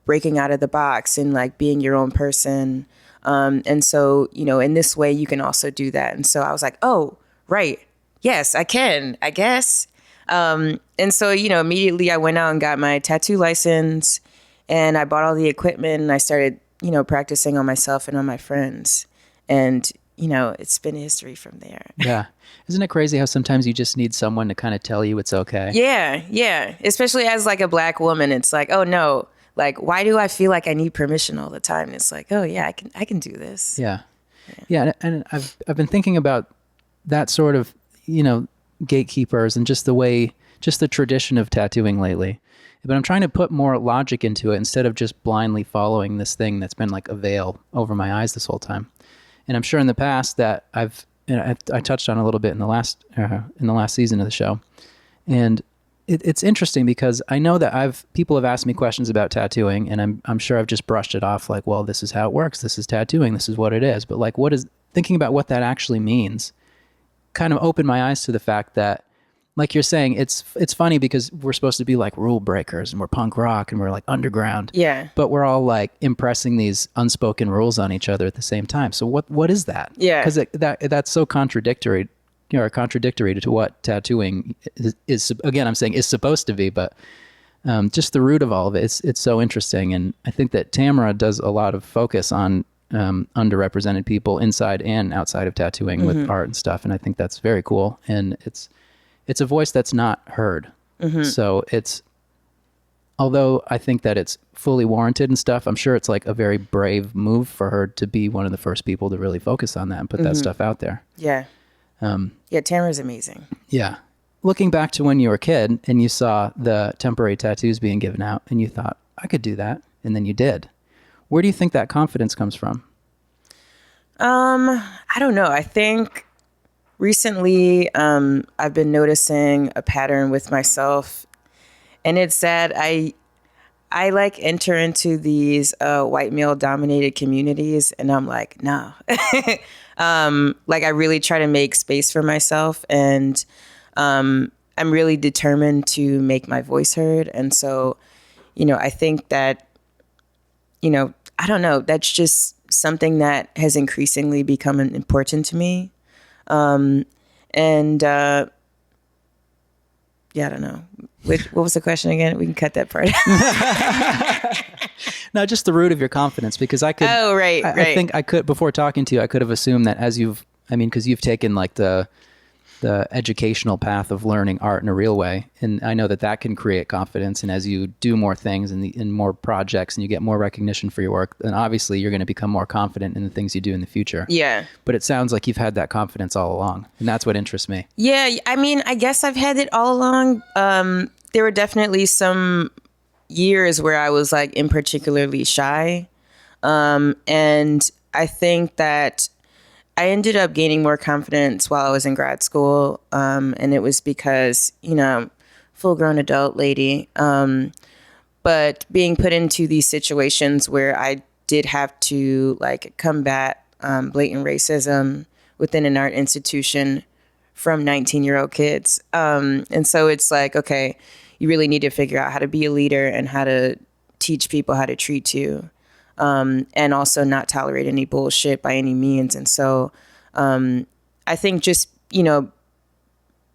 breaking out of the box and like being your own person. And so, in this way, you can also do that. And so I was like, oh, right. Yes, I can, I guess. And so, immediately I went out and got my tattoo license and I bought all the equipment and I started, practicing on myself and on my friends. And, it's been history from there. Yeah. Isn't it crazy how sometimes you just need someone to kind of tell you it's okay? Yeah. Yeah. Especially as like a Black woman, it's like, oh no, like, why do I feel like I need permission all the time? And it's like, oh yeah, I can do this. Yeah. Yeah. And I've been thinking about that sort of, gatekeepers and just the tradition of tattooing lately. But I'm trying to put more logic into it instead of just blindly following this thing that's been like a veil over my eyes this whole time. And I'm sure in the past that I touched on a little bit in the last season of the show. And it's interesting because I know that people have asked me questions about tattooing and I'm sure I've just brushed it off like, well, this is how it works. This is tattooing. This is what it is. But like, thinking about what that actually means kind of opened my eyes to the fact that, like you're saying, it's funny because we're supposed to be like rule breakers and we're punk rock and we're like underground. Yeah. But we're all like impressing these unspoken rules on each other at the same time. So what is that? Yeah. Because that's so contradictory, contradictory to what tattooing is. Again, I'm saying is supposed to be, but just the root of all of it. It's so interesting, and I think that Tamara does a lot of focus on underrepresented people inside and outside of tattooing with art and stuff, and I think that's very cool. And it's a voice that's not heard. So although I think that it's fully warranted and stuff, I'm sure it's like a very brave move for her to be one of the first people to really focus on that and put that stuff out there. Yeah. Tamara's amazing. Yeah. Looking back to when you were a kid and you saw the temporary tattoos being given out and you thought, I could do that. And then you did. Where do you think that confidence comes from? I don't know. I think recently, I've been noticing a pattern with myself, and it's that I like enter into these white male dominated communities, and I'm like, no. Like I really try to make space for myself, and I'm really determined to make my voice heard. And so, I think that, I don't know, that's just something that has increasingly become important to me. I don't know. What was the question again? We can cut that part. No, just the root of your confidence, because I could. Oh, right. I think I could, before talking to you, I could have assumed that because you've taken like the the educational path of learning art in a real way. And I know that can create confidence. And as you do more things and more projects and you get more recognition for your work, then obviously you're going to become more confident in the things you do in the future. Yeah. But it sounds like you've had that confidence all along. And that's what interests me. Yeah. I mean, I guess I've had it all along. There were definitely some years where I was like in particularly shy. And I think that I ended up gaining more confidence while I was in grad school. And it was because, full grown adult lady. But being put into these situations where I did have to like combat blatant racism within an art institution from 19-year-old kids. And so it's like, okay, you really need to figure out how to be a leader and how to teach people how to treat you. And also not tolerate any bullshit by any means. And so I think just,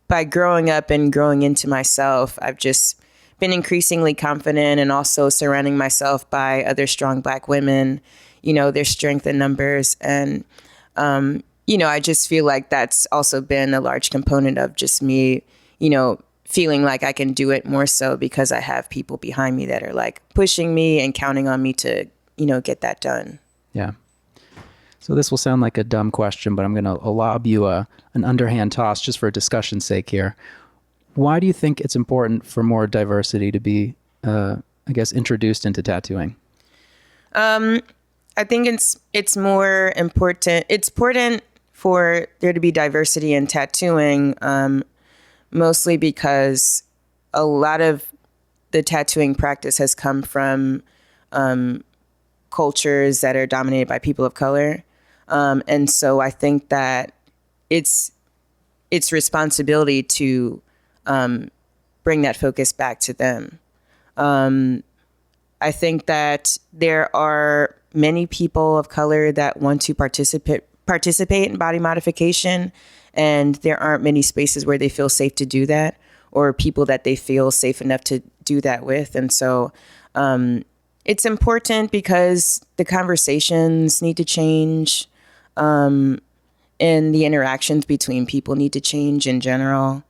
by growing up and growing into myself, I've just been increasingly confident and also surrounding myself by other strong Black women, their strength in numbers. And, I just feel like that's also been a large component of just me, feeling like I can do it more so because I have people behind me that are like pushing me and counting on me to get that done. Yeah. So this will sound like a dumb question, but I'm going to lob you an underhand toss just for discussion's sake here. Why do you think it's important for more diversity to be, introduced into tattooing? I think it's more important. It's important for there to be diversity in tattooing, mostly because a lot of the tattooing practice has come from cultures that are dominated by people of color. And so I think that it's responsibility to bring that focus back to them. I think that there are many people of color that want to participate in body modification, and there aren't many spaces where they feel safe to do that or people that they feel safe enough to do that with. And so it's important because the conversations need to change, and the interactions between people need to change in general.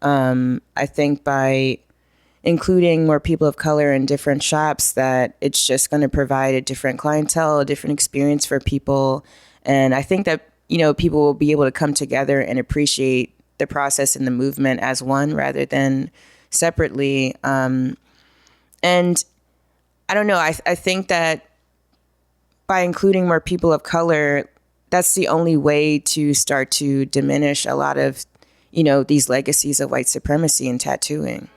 I think by including more people of color in different shops, that it's just going to provide a different clientele, a different experience for people. And I think that, people will be able to come together and appreciate the process and the movement as one rather than separately. And I don't know, I think that by including more people of color, that's the only way to start to diminish a lot of, these legacies of white supremacy in tattooing.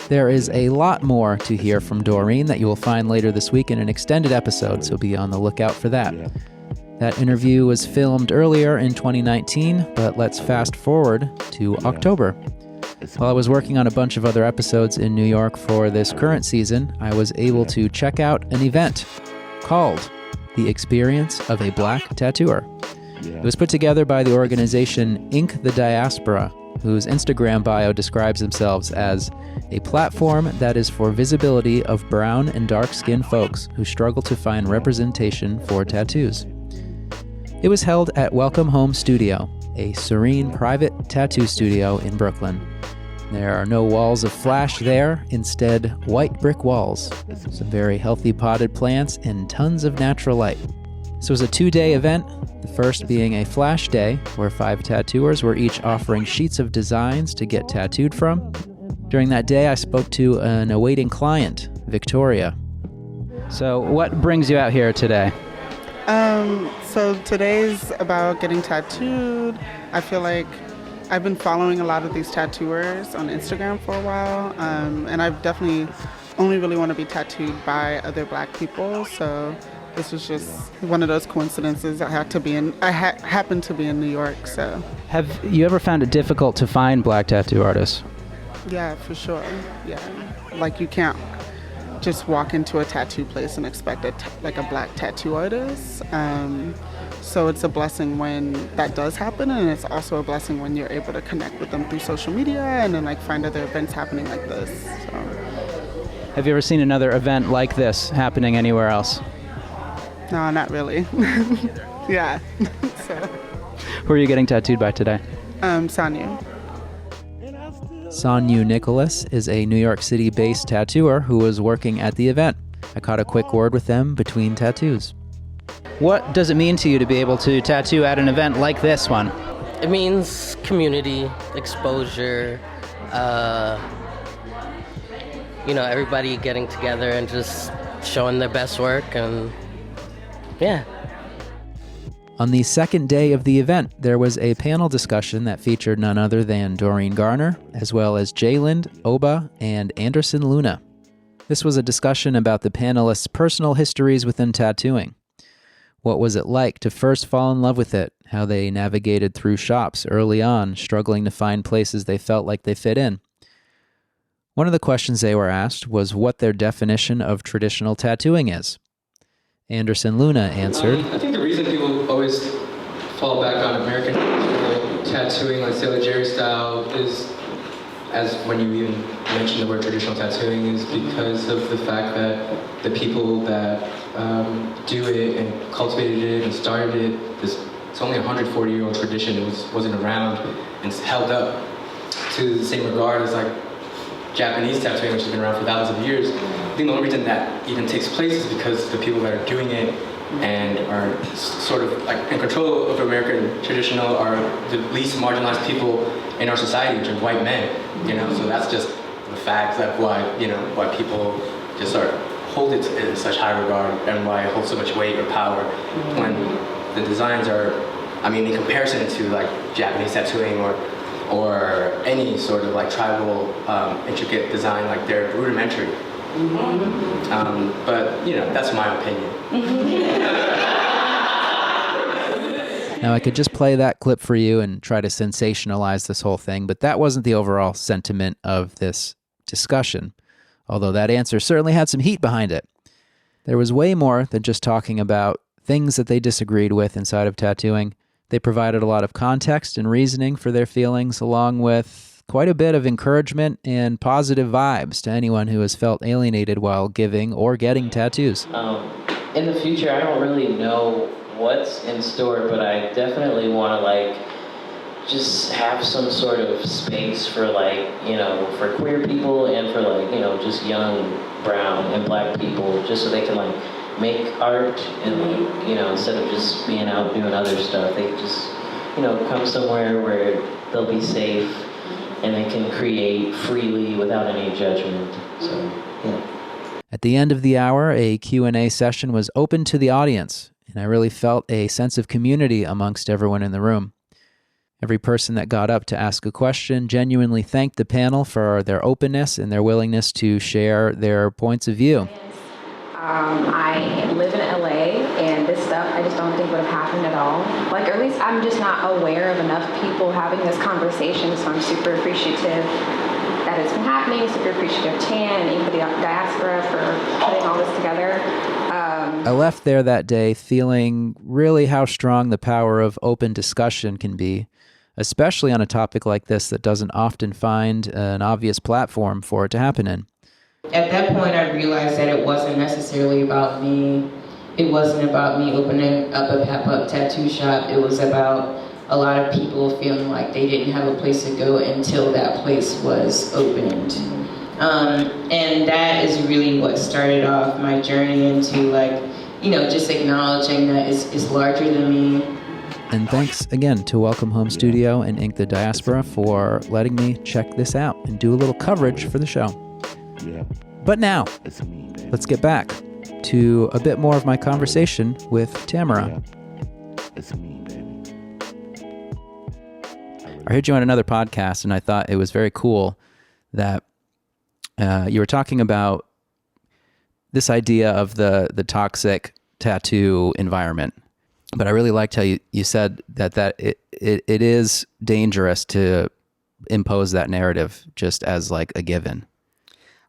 There is a lot more to hear from Doreen that you will find later this week in an extended episode, so be on the lookout for that. That interview was filmed earlier in 2019, but let's fast forward to October. While I was working on a bunch of other episodes in New York for this current season, I was able to check out an event called The Experience of a Black Tattooer. It was put together by the organization Ink the Diaspora, whose Instagram bio describes themselves as a platform that is for visibility of brown and dark-skinned folks who struggle to find representation for tattoos. It was held at Welcome Home Studio, a serene private tattoo studio in Brooklyn. There are no walls of flash there, instead white brick walls, some very healthy potted plants, and tons of natural light. This was a 2-day event, the first being a flash day, where 5 tattooers were each offering sheets of designs to get tattooed from. During that day, I spoke to an awaiting client, Victoria. So what brings you out here today? So today's about getting tattooed. I feel like I've been following a lot of these tattooers on Instagram for a while, and I've definitely only really want to be tattooed by other Black people. So this was just one of those coincidences. I happened to be in New York. So have you ever found it difficult to find Black tattoo artists? Yeah, for sure. Yeah, like you can't just walk into a tattoo place and expect a Black tattoo artist. So it's a blessing when that does happen, and it's also a blessing when you're able to connect with them through social media and then find other events happening like this. So. Have you ever seen another event like this happening anywhere else? No, not really. Yeah. So. Who are you getting tattooed by today? Sanyu. Sanyu Nicholas is a New York City-based tattooer who was working at the event. I caught a quick word with them between tattoos. What does it mean to you to be able to tattoo at an event like this one? It means community, exposure, everybody getting together and just showing their best work, and yeah. On the second day of the event, there was a panel discussion that featured none other than Doreen Garner, as well as Jayland, Oba, and Anderson Luna. This was a discussion about the panelists' personal histories within tattooing. What was it like to first fall in love with it? How they navigated through shops early on, struggling to find places they felt like they fit in. One of the questions they were asked was what their definition of traditional tattooing is. Anderson Luna answered, I think the reason people always fall back on American tattooing, like Sailor Jerry style, is, as when you even mention the word traditional tattooing, is because of the fact that the people that do it and cultivated it and started it, it's only a 140-year-old tradition. It wasn't around and it's held up to the same regard as like Japanese tattooing, which has been around for thousands of years. I think the only reason that even takes place is because the people that are doing it and are sort of like in control of American traditional are the least marginalized people in our society, which are white men. So that's just the fact that why people just hold it in such high regard and why it holds so much weight or power when the designs are, in comparison to like Japanese tattooing or any sort of like tribal intricate design, like they're rudimentary. But that's my opinion. Now, I could just play that clip for you and try to sensationalize this whole thing, but that wasn't the overall sentiment of this discussion, although that answer certainly had some heat behind it. There was way more than just talking about things that they disagreed with inside of tattooing. They provided a lot of context and reasoning for their feelings, along with quite a bit of encouragement and positive vibes to anyone who has felt alienated while giving or getting tattoos. In the future, I don't really know what's in store, but I definitely want to just have some sort of space for for queer people and for just young brown and black people, just so they can make art and instead of just being out doing other stuff, they just come somewhere where they'll be safe and they can create freely without any judgment. So yeah. At the end of the hour, a Q&A session was open to the audience, and I really felt a sense of community amongst everyone in the room. Every person that got up to ask a question genuinely thanked the panel for their openness and their willingness to share their points of view. I live in LA, and this stuff I just don't think would have happened at all. Or at least I'm just not aware of enough people having this conversation, so I'm super appreciative that it's been happening, super appreciative of Tan and even the diaspora for putting all this together. I left there that day feeling really how strong the power of open discussion can be, especially on a topic like this that doesn't often find an obvious platform for it to happen in. At that point, I realized that it wasn't necessarily about me. It wasn't about me opening up a pop-up tattoo shop. It was about a lot of people feeling like they didn't have a place to go until that place was opened. And that is really what started off my journey into just acknowledging that it's larger than me. And thanks again to Welcome Home Studio and Ink the Diaspora for letting me check this out and do a little coverage for the show. But now, let's get back to a bit more of my conversation with Tamara. I heard you on another podcast, and I thought it was very cool that you were talking about this idea of the toxic tattoo environment. But I really liked how you said that it is dangerous to impose that narrative just as like a given.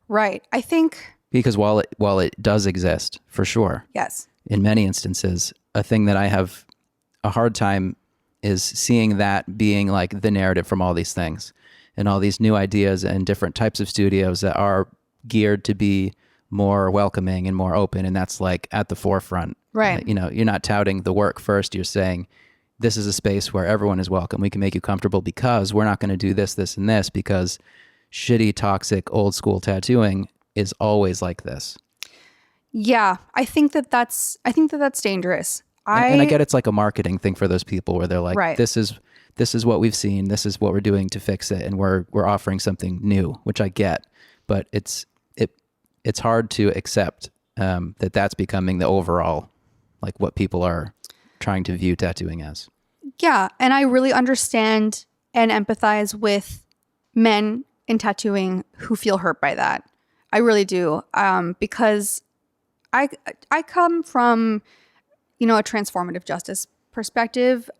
Right. I think because while it does exist for sure, yes, in many instances, a thing that I have a hard time is seeing that being like the narrative from all these things and all these new ideas and different types of studios that are geared to be more welcoming and more open, and that's like at the forefront. Right. You're not touting the work first. You're saying, this is a space where everyone is welcome. We can make you comfortable because we're not going to do this, this, and this, because shitty, toxic, old school tattooing is always like this. Yeah, I think that that's dangerous. And I get it's like a marketing thing for those people where they're like, Right. this is what we've seen, this is what we're doing to fix it, and we're offering something new, which I get, but it's hard to accept that that's becoming the overall, like what people are trying to view tattooing as. Yeah, and I really understand and empathize with men in tattooing who feel hurt by that. I really do, because I come from, a transformative justice perspective,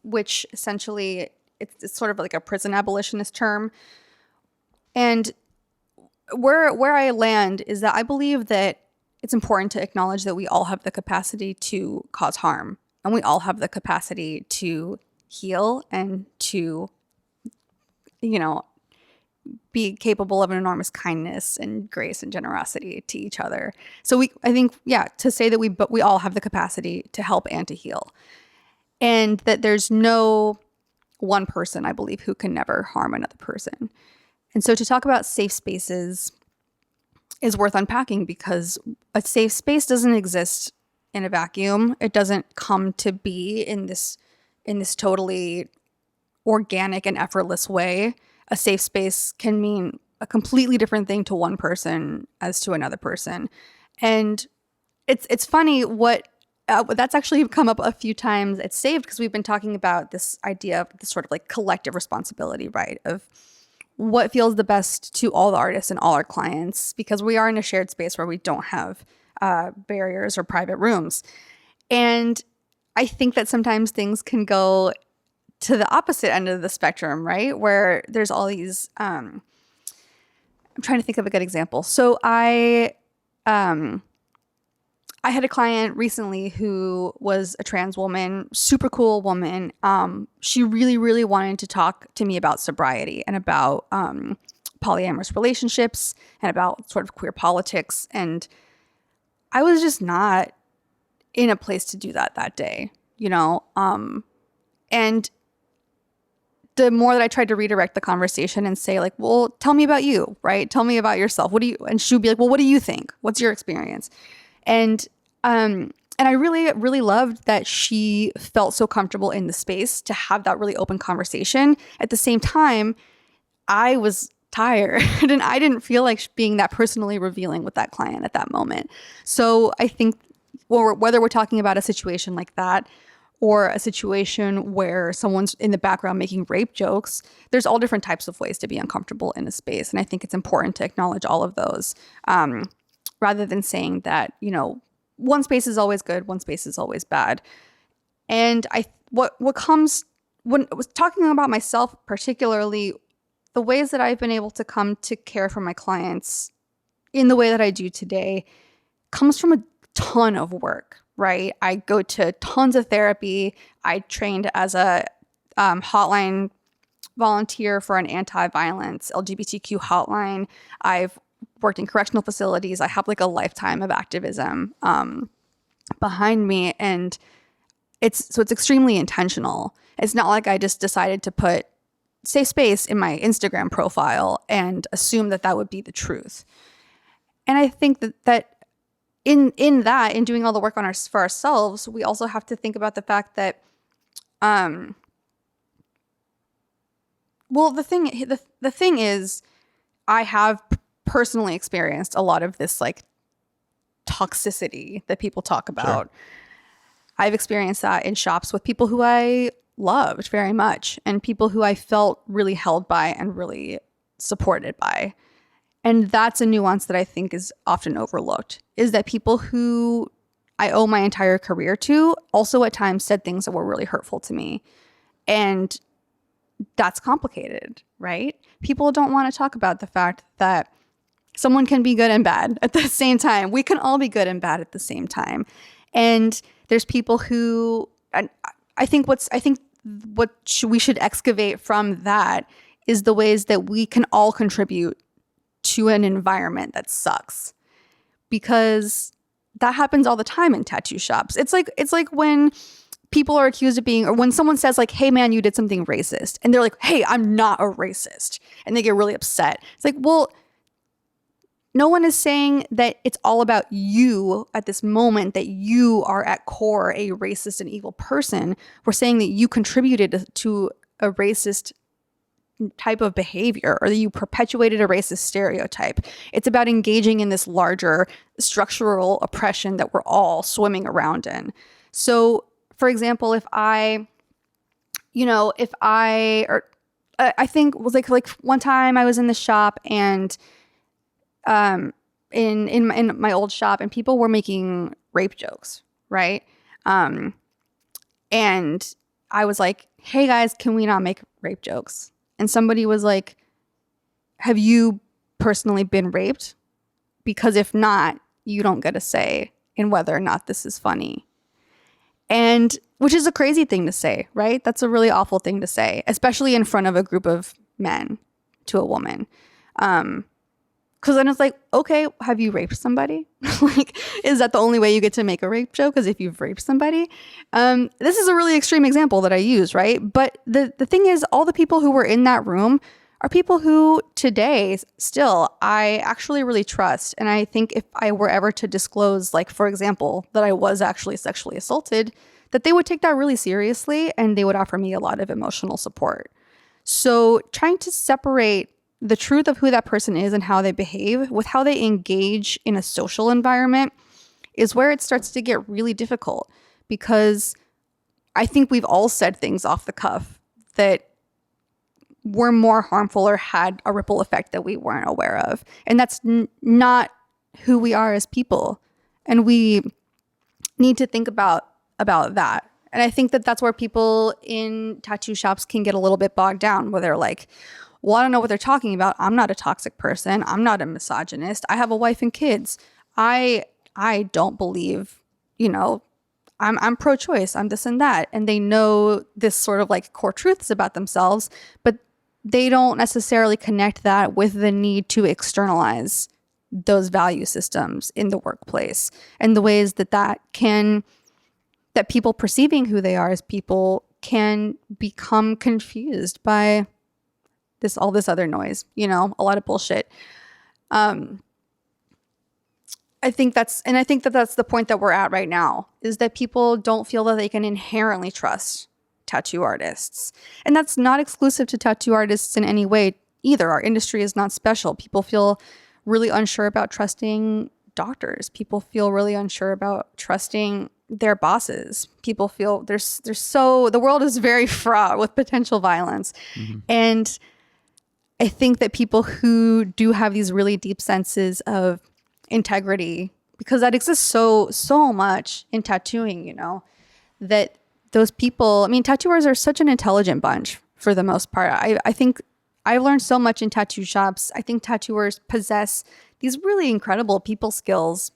which essentially it's sort of like a prison abolitionist term. And where I land is that I believe that it's important to acknowledge that we all have the capacity to cause harm, and we all have the capacity to heal and to, be capable of an enormous kindness and grace and generosity to each other. So I think, to say that we all have the capacity to help and to heal, and that there's no one person, I believe, who can never harm another person. And so to talk about safe spaces is worth unpacking, because a safe space doesn't exist in a vacuum. It doesn't come to be in this totally organic and effortless way. A safe space can mean a completely different thing to one person as to another person. And it's funny what that's actually come up a few times at Saved, because we've been talking about this idea of this sort of like collective responsibility, right? Of what feels the best to all the artists and all our clients, because we are in a shared space where we don't have barriers or private rooms. And I think that sometimes things can go to the opposite end of the spectrum, right? Where there's all these, I'm trying to think of a good example. So I had a client recently who was a trans woman, super cool woman. She really, really wanted to talk to me about sobriety and about polyamorous relationships and about sort of queer politics. And I was just not in a place to do that day, and the more that I tried to redirect the conversation and say like, well, tell me about you, right? Tell me about yourself. And she would be like, well, what do you think? What's your experience? And I really, really loved that she felt so comfortable in the space to have that really open conversation. At the same time, I was tired and I didn't feel like being that personally revealing with that client at that moment. So I think whether we're talking about a situation like that or a situation where someone's in the background making rape jokes, there's all different types of ways to be uncomfortable in a space. And I think it's important to acknowledge all of those, rather than saying that, one space is always good, one space is always bad. And what comes when I was talking about myself, particularly the ways that I've been able to come to care for my clients in the way that I do today comes from a ton of work, right? I go to tons of therapy. I trained as a hotline volunteer for an anti-violence LGBTQ hotline. I've worked in correctional facilities. I have like a lifetime of activism behind me. And it's extremely intentional. It's not like I just decided to put safe space in my Instagram profile and assume that would be the truth. And I think that in doing all the work for ourselves, we also have to think about the fact that, the thing is, I have personally experienced a lot of this like toxicity that people talk about. Sure. I've experienced that in shops with people who I loved very much and people who I felt really held by and really supported by. And that's a nuance that I think is often overlooked, is that people who I owe my entire career to also at times said things that were really hurtful to me. And that's complicated, right? People don't want to talk about the fact that someone can be good and bad at the same time. We can all be good and bad at the same time. And there's people who, I think what we should excavate from that is the ways that we can all contribute to an environment that sucks, because that happens all the time in tattoo shops. It's like when people are accused of being, or when someone says like, hey man, you did something racist, and they're like, hey, I'm not a racist, and they get really upset. It's like, well, no one is saying that it's all about you at this moment, that you are at core a racist and evil person. We're saying that you contributed to a racist type of behavior, or that you perpetuated a racist stereotype. It's about engaging in this larger structural oppression that we're all swimming around in. So, for example, I think it was like one time I was in the shop, and in my old shop, and people were making rape jokes, right? And I was like, hey guys, can we not make rape jokes? And somebody was like, have you personally been raped? Because if not, you don't get a say in whether or not this is funny. And which is a crazy thing to say, right? That's a really awful thing to say, especially in front of a group of men to a woman. Because then it's like, okay, have you raped somebody? Like, is that the only way you get to make a rape joke? Because if you've raped somebody, this is a really extreme example that I use, right? But the thing is, all the people who were in that room are people who today still I actually really trust. And I think if I were ever to disclose, like, for example, that I was actually sexually assaulted, that they would take that really seriously and they would offer me a lot of emotional support. So trying to separate the truth of who that person is and how they behave with how they engage in a social environment is where it starts to get really difficult, because I think we've all said things off the cuff that were more harmful or had a ripple effect that we weren't aware of. And that's not who we are as people. And we need to think about that. And I think that that's where people in tattoo shops can get a little bit bogged down, where they're like, well, I don't know what they're talking about. I'm not a toxic person. I'm not a misogynist. I have a wife and kids. I don't believe, I'm pro-choice. I'm this and that. And they know this sort of like core truths about themselves, but they don't necessarily connect that with the need to externalize those value systems in the workplace, and the ways that people perceiving who they are as people can become confused by all this other noise, a lot of bullshit. I think that's the point that we're at right now, is that people don't feel that they can inherently trust tattoo artists. And that's not exclusive to tattoo artists in any way either. Our industry is not special. People feel really unsure about trusting doctors. People feel really unsure about trusting their bosses. People feel the world is very fraught with potential violence. Mm-hmm. And I think that people who do have these really deep senses of integrity, because that exists so much in tattooing, that those people, tattooers are such an intelligent bunch for the most part. I think I've learned so much in tattoo shops. I think tattooers possess these really incredible people skills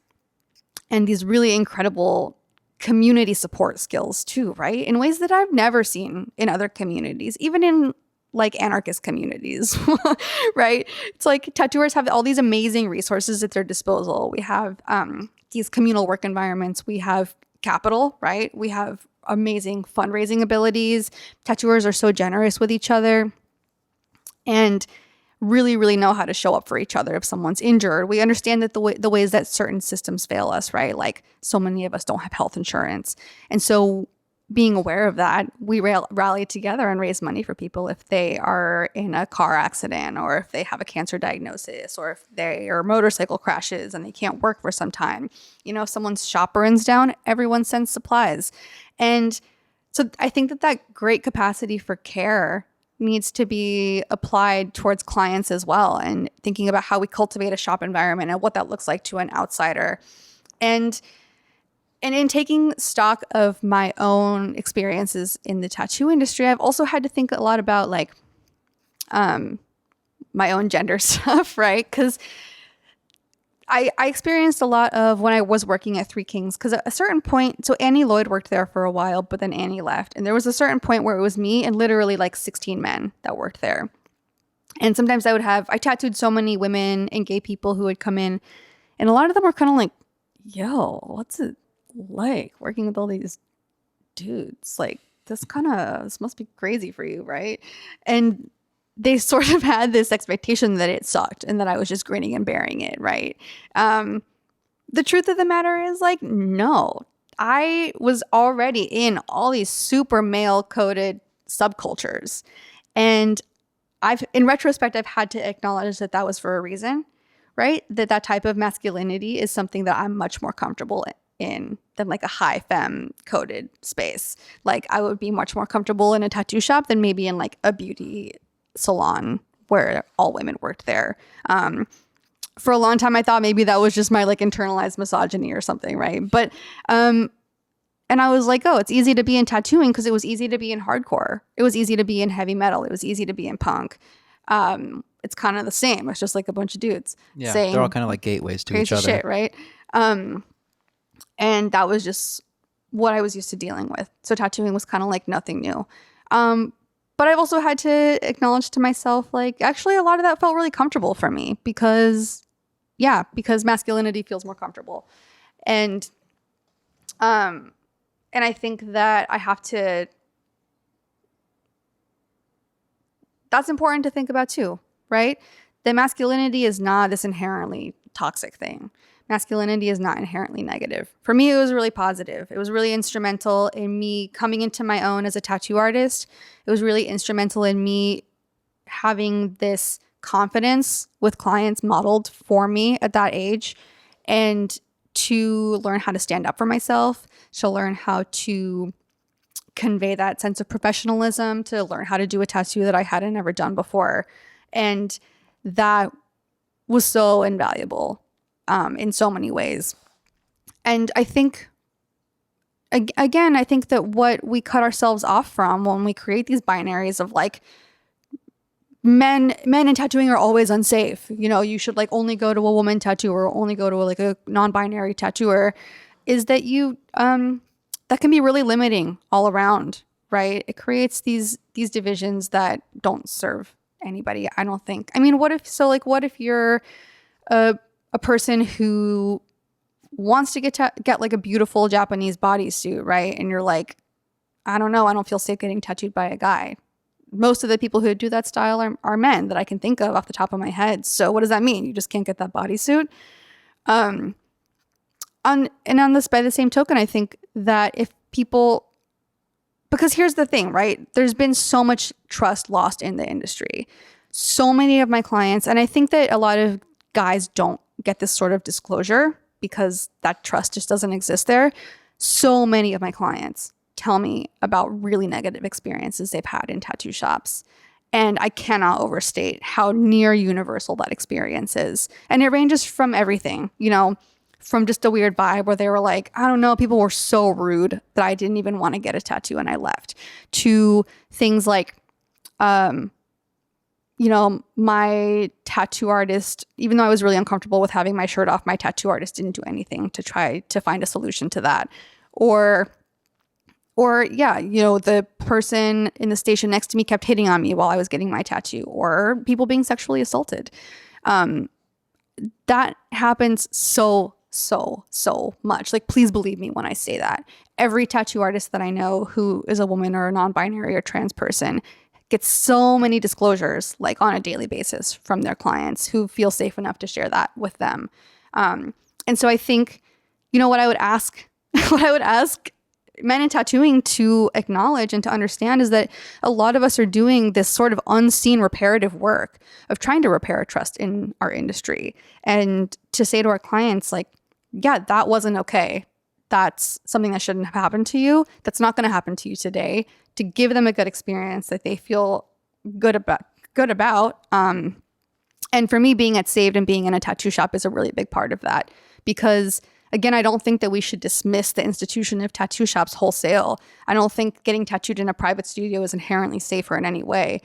and these really incredible community support skills too, right? In ways that I've never seen in other communities, even in like anarchist communities, right? It's like tattooers have all these amazing resources at their disposal. We have these communal work environments. We have capital, right? We have amazing fundraising abilities. Tattooers are so generous with each other and really, really know how to show up for each other if someone's injured. We understand that the ways that certain systems fail us, right? Like so many of us don't have health insurance. And so being aware of that, we rally together and raise money for people if they are in a car accident, or if they have a cancer diagnosis, or if their motorcycle crashes and they can't work for some time. If someone's shop burns down, everyone sends supplies. And so I think that great capacity for care needs to be applied towards clients as well, and thinking about how we cultivate a shop environment and what that looks like to an outsider. And in taking stock of my own experiences in the tattoo industry, I've also had to think a lot about like my own gender stuff, right? Because I experienced a lot of when I was working at Three Kings, because at a certain point, so Annie Lloyd worked there for a while, but then Annie left. And there was a certain point where it was me and literally like 16 men that worked there. And sometimes I tattooed so many women and gay people who would come in, and a lot of them were kind of like, yo, what's it like working with all these dudes, like this must be crazy for you, right? And they sort of had this expectation that it sucked and that I was just grinning and bearing it, right? The truth of the matter is, like, no, I was already in all these super male coded subcultures. And in retrospect, I've had to acknowledge that that was for a reason, right? That type of masculinity is something that I'm much more comfortable in than like a high femme coded space. Like, I would be much more comfortable in a tattoo shop than maybe in like a beauty salon where all women worked there. For a long time, I thought maybe that was just my like internalized misogyny or something, right? But and I was like, oh, it's easy to be in tattooing because it was easy to be in hardcore. It was easy to be in heavy metal. It was easy to be in punk. It's kind of the same. It's just like a bunch of dudes saying they're all kind of like gateways to each crazy other, shit, right? And that was just what I was used to dealing with. So tattooing was kind of like nothing new. But I've also had to acknowledge to myself, like, actually a lot of that felt really comfortable for me because masculinity feels more comfortable. And I think that that's important to think about too, right? That masculinity is not this inherently toxic thing. Masculinity is not inherently negative. For me, it was really positive. It was really instrumental in me coming into my own as a tattoo artist. It was really instrumental in me having this confidence with clients modeled for me at that age, and to learn how to stand up for myself, to learn how to convey that sense of professionalism, to learn how to do a tattoo that I hadn't ever done before. And that was so invaluable in so many ways. And I think, again, I think that what we cut ourselves off from when we create these binaries of like, men in tattooing are always unsafe. You know, you should like only go to a woman tattooer or only go to like a non-binary tattooer, is that you that can be really limiting all around, right? It creates these divisions that don't serve anybody, I don't think. I mean, what if you're a person who wants to get like a beautiful Japanese bodysuit, right? And you're like, I don't know, I don't feel safe getting tattooed by a guy. Most of the people who do that style are men that I can think of off the top of my head. So what does that mean? You just can't get that bodysuit? By the same token, I think that if people, because here's the thing, right? There's been so much trust lost in the industry. So many of my clients, and I think that a lot of guys don't get this sort of disclosure because that trust just doesn't exist there. So many of my clients tell me about really negative experiences they've had in tattoo shops. And I cannot overstate how near universal that experience is. And it ranges from everything, you know, from just a weird vibe where they were like, I don't know, people were so rude that I didn't even want to get a tattoo and I left, to things like, you know, my tattoo artist, even though I was really uncomfortable with having my shirt off, my tattoo artist didn't do anything to try to find a solution to that. Or yeah, you know, the person in the station next to me kept hitting on me while I was getting my tattoo, or people being sexually assaulted. That happens so much. Like, please believe me when I say that. Every tattoo artist that I know who is a woman or a non-binary or trans person gets so many disclosures, like on a daily basis, from their clients who feel safe enough to share that with them. And so I think, you know, what I would ask men in tattooing to acknowledge and to understand is that a lot of us are doing this sort of unseen reparative work of trying to repair trust in our industry, and to say to our clients, like, yeah, that wasn't okay. That's something that shouldn't have happened to you. That's not going to happen to you today. To give them a good experience that they feel good about. And for me, being at Saved and being in a tattoo shop is a really big part of that, because again, I don't think that we should dismiss the institution of tattoo shops wholesale. I don't think getting tattooed in a private studio is inherently safer in any way.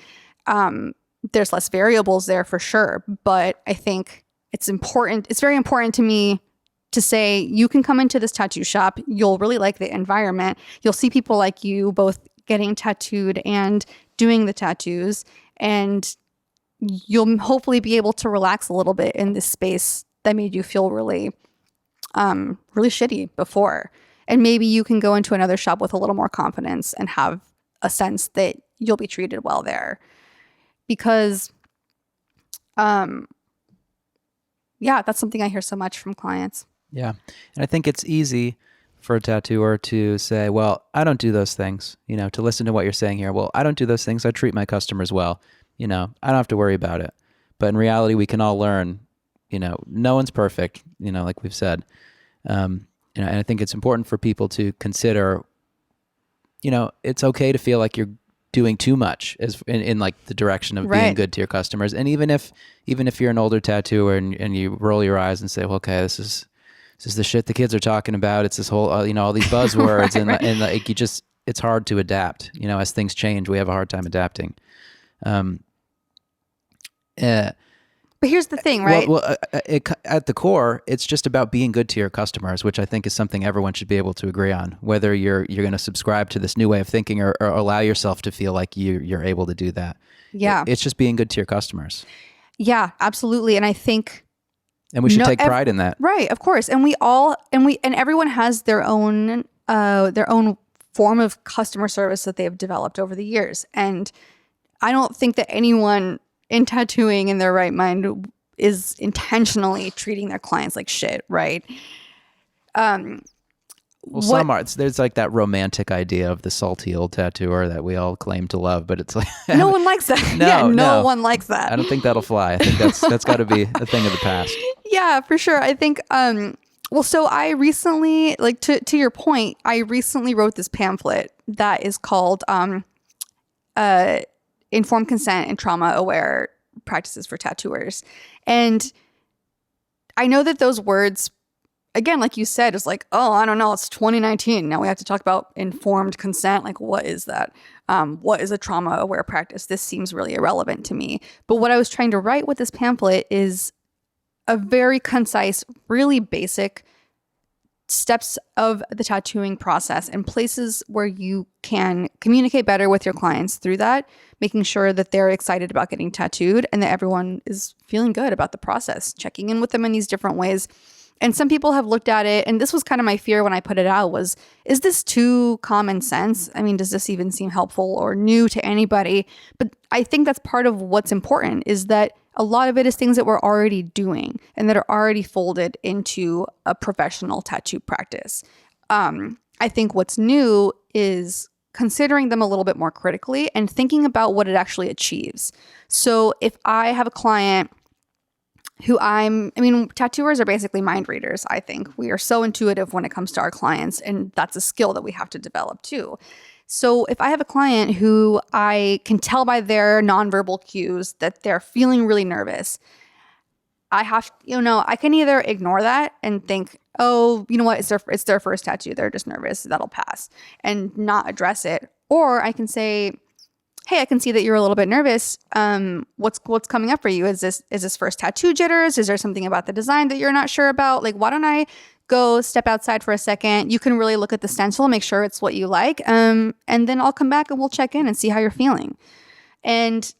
There's less variables there for sure, but I think it's important. It's very important to me to say, you can come into this tattoo shop. You'll really like the environment. You'll see people like you both getting tattooed and doing the tattoos, and you'll hopefully be able to relax a little bit in this space that made you feel really shitty before. And maybe you can go into another shop with a little more confidence and have a sense that you'll be treated well there. Because, that's something I hear so much from clients. Yeah. And I think it's easy for a tattooer to say, well, I don't do those things, to listen to what you're saying here. Well, I don't do those things. I treat my customers well. I don't have to worry about it. But in reality, we can all learn, no one's perfect, like we've said. And I think it's important for people to consider, it's okay to feel like you're doing too much as in like the direction of being good to your customers. And even if you're an older tattooer and you roll your eyes and say, well, okay, this is the shit the kids are talking about. It's this whole, all these buzzwords and like it's hard to adapt, as things change, we have a hard time adapting. But here's the thing, right? Well, at the core, it's just about being good to your customers, which I think is something everyone should be able to agree on. Whether you're going to subscribe to this new way of thinking or allow yourself to feel like you're able to do that. Yeah, it's just being good to your customers. Yeah, absolutely, and I think, and we should take pride in that, right? Of course, and everyone has their own form of customer service that they have developed over the years, and I don't think that anyone in tattooing in their right mind is intentionally treating their clients like shit, right? There's like that romantic idea of the salty old tattooer that we all claim to love, but it's like no one likes that. No one likes that. I don't think that'll fly. I think that's got to be a thing of the past. Yeah, for sure. I think so I recently, like to your point, I recently wrote this pamphlet that is called Informed Consent and Trauma Aware Practices for Tattooers. And I know that those words, again, like you said, is like, oh, I don't know, it's 2019. Now we have to talk about informed consent. Like, what is that? What is a trauma aware practice? This seems really irrelevant to me. But what I was trying to write with this pamphlet is a very concise, really basic steps of the tattooing process and places where you can communicate better with your clients through that, making sure that they're excited about getting tattooed and that everyone is feeling good about the process, checking in with them in these different ways. And some people have looked at it, and this was kind of my fear when I put it out was, is this too common sense? I mean, does this even seem helpful or new to anybody? But I think that's part of what's important, is that a lot of it is things that we're already doing and that are already folded into a professional tattoo practice. I think what's new is considering them a little bit more critically and thinking about what it actually achieves. So if I have a client who tattooers are basically mind readers, I think. We are so intuitive when it comes to our clients, and that's a skill that we have to develop too. So if I have a client who I can tell by their nonverbal cues that they're feeling really nervous, I can either ignore that and think, oh, you know what, it's their first tattoo, they're just nervous, that'll pass, and not address it. Or I can say, hey, I can see that you're a little bit nervous. What's coming up for you? Is this first tattoo jitters? Is there something about the design that you're not sure about? Like, why don't I go step outside for a second? You can really look at the stencil, make sure it's what you like. And then I'll come back and we'll check in and see how you're feeling. And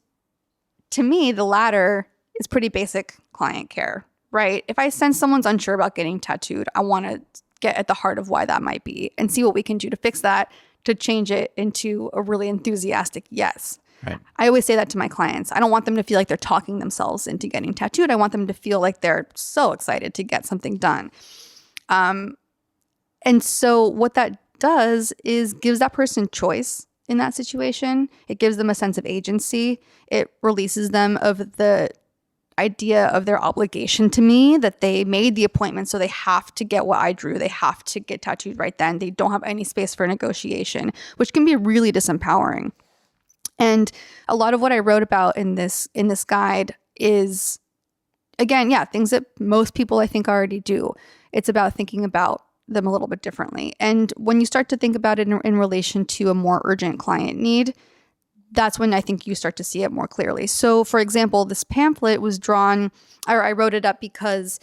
to me, the latter is pretty basic client care, right? If I sense someone's unsure about getting tattooed, I want to get at the heart of why that might be and see what we can do to fix that, to change it into a really enthusiastic yes. Right. I always say that to my clients. I don't want them to feel like they're talking themselves into getting tattooed. I want them to feel like they're so excited to get something done. And so what that does is gives that person choice in that situation. It gives them a sense of agency. It releases them of the idea of their obligation to me, that they made the appointment, so they have to get what I drew. They have to get tattooed right then. They don't have any space for negotiation, which can be really disempowering. And a lot of what I wrote about in this guide is, again, things that most people I think already do. It's about thinking about them a little bit differently. And when you start to think about it in relation to a more urgent client need, that's when I think you start to see it more clearly. So, for example, this pamphlet was drawn, or I wrote it up because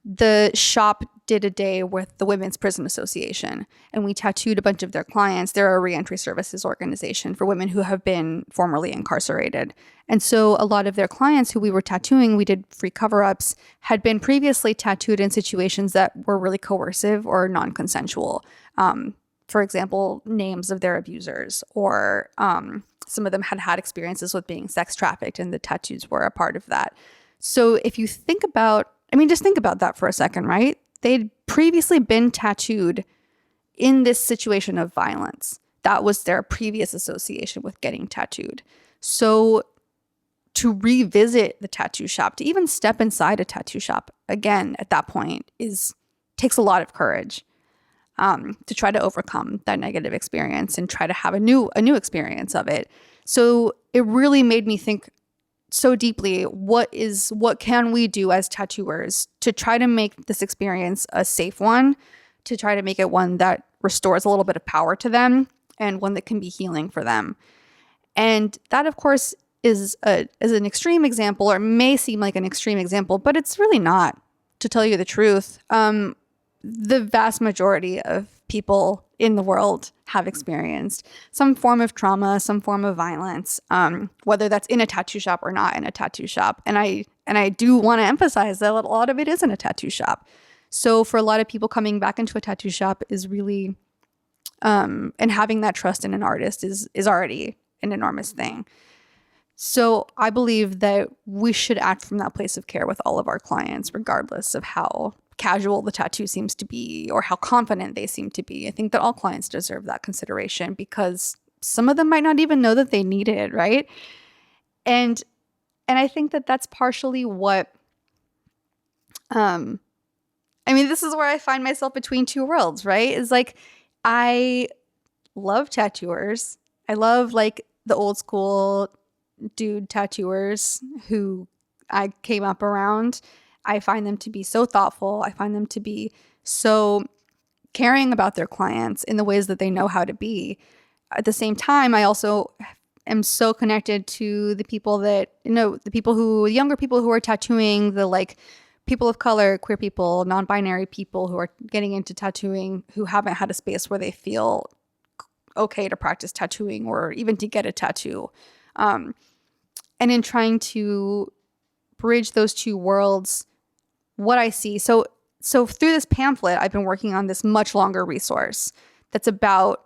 the shop did a day with the Women's Prison Association, and we tattooed a bunch of their clients. They're a reentry services organization for women who have been formerly incarcerated. And so a lot of their clients who we were tattooing, we did free cover-ups, had been previously tattooed in situations that were really coercive or non-consensual. For example, names of their abusers, or some of them had had experiences with being sex trafficked, and the tattoos were a part of that. So if you think about, just think about that for a second, right? They'd previously been tattooed in this situation of violence. That was their previous association with getting tattooed. So to revisit the tattoo shop, to even step inside a tattoo shop again at that point takes a lot of courage to try to overcome that negative experience and try to have a new experience of it. So it really made me think so deeply, what can we do as tattooers to try to make this experience a safe one, to try to make it one that restores a little bit of power to them and one that can be healing for them. And that, of course, is an extreme example, or may seem like an extreme example, but it's really not, to tell you the truth. The vast majority of people in the world have experienced some form of trauma, some form of violence, whether that's in a tattoo shop or not in a tattoo shop. And I do want to emphasize that a lot of it is in a tattoo shop. So for a lot of people, coming back into a tattoo shop is really, and having that trust in an artist is already an enormous thing. So I believe that we should act from that place of care with all of our clients, regardless of how casual the tattoo seems to be or how confident they seem to be. I think that all clients deserve that consideration, because some of them might not even know that they need it, right? And I think that that's partially what, this is where I find myself between two worlds, right? Is like, I love tattooers. I love like the old school dude tattooers who I came up around. I find them to be so thoughtful. I find them to be so caring about their clients in the ways that they know how to be. At the same time, I also am so connected to the people that, younger people who are tattooing, the like people of color, queer people, non-binary people who are getting into tattooing, who haven't had a space where they feel okay to practice tattooing or even to get a tattoo. And in trying to bridge those two worlds, what I see. So through this pamphlet, I've been working on this much longer resource that's about,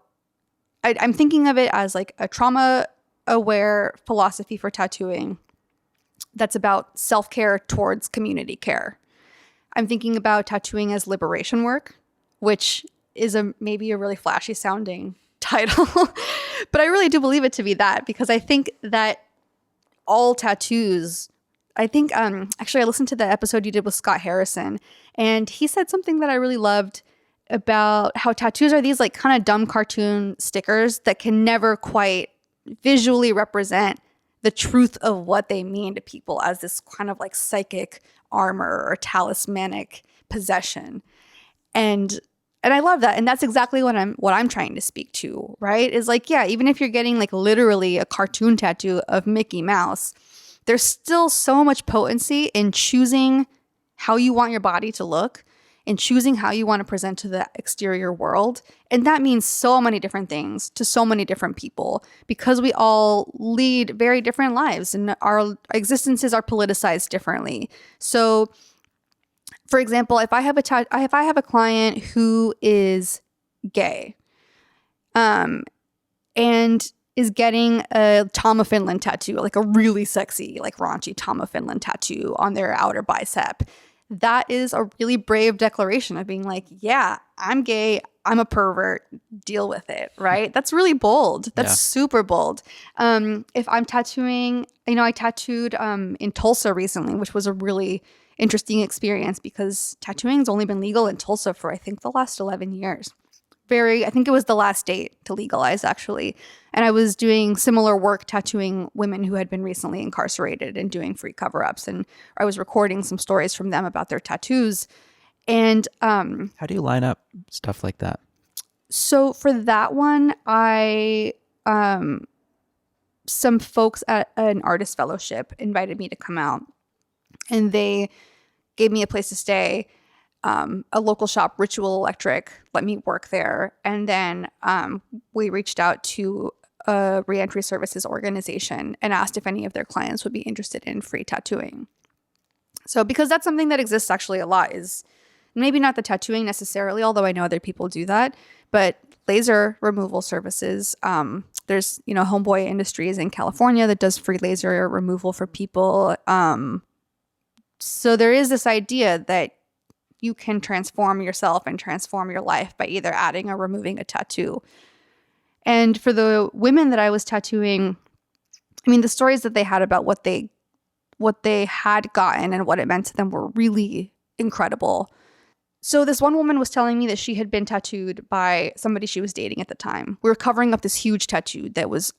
I'm thinking of it as like a trauma-aware philosophy for tattooing that's about self-care towards community care. I'm thinking about tattooing as liberation work, which is maybe a really flashy sounding title, but I really do believe it to be that, because I think that all tattoos, actually I listened to the episode you did with Scott Harrison, and he said something that I really loved about how tattoos are these like kind of dumb cartoon stickers that can never quite visually represent the truth of what they mean to people as this kind of like psychic armor or talismanic possession. And I love that. And that's exactly what I'm trying to speak to, right? Is like, yeah, even if you're getting like literally a cartoon tattoo of Mickey Mouse, there's still so much potency in choosing how you want your body to look and choosing how you want to present to the exterior world. And that means so many different things to so many different people, because we all lead very different lives and our existences are politicized differently. So for example, if I have a client who is gay, and is getting a Tom of Finland tattoo, like a really sexy, like raunchy Tom of Finland tattoo on their outer bicep, that is a really brave declaration of being like, yeah, I'm gay, I'm a pervert, deal with it, right? That's really bold. That's super bold. If I'm tattooing, I tattooed in Tulsa recently, which was a really interesting experience because tattooing has only been legal in Tulsa for, I think, the last 11 years. I think it was the last state to legalize, actually. And I was doing similar work tattooing women who had been recently incarcerated and doing free cover-ups. And I was recording some stories from them about their tattoos. And how do you line up stuff like that? So for that one, some folks at an artist fellowship invited me to come out, and they gave me a place to stay. a local shop, Ritual Electric, let me work there. And then we reached out to a reentry services organization and asked if any of their clients would be interested in free tattooing. So because that's something that exists actually a lot, is maybe not the tattooing necessarily, although I know other people do that, but laser removal services. There's, Homeboy Industries in California that does free laser removal for people. So there is this idea that you can transform yourself and transform your life by either adding or removing a tattoo. And for the women that I was tattooing, I mean, the stories that they had about what they had gotten and what it meant to them were really incredible. So this one woman was telling me that she had been tattooed by somebody she was dating at the time. We were covering up this huge tattoo that was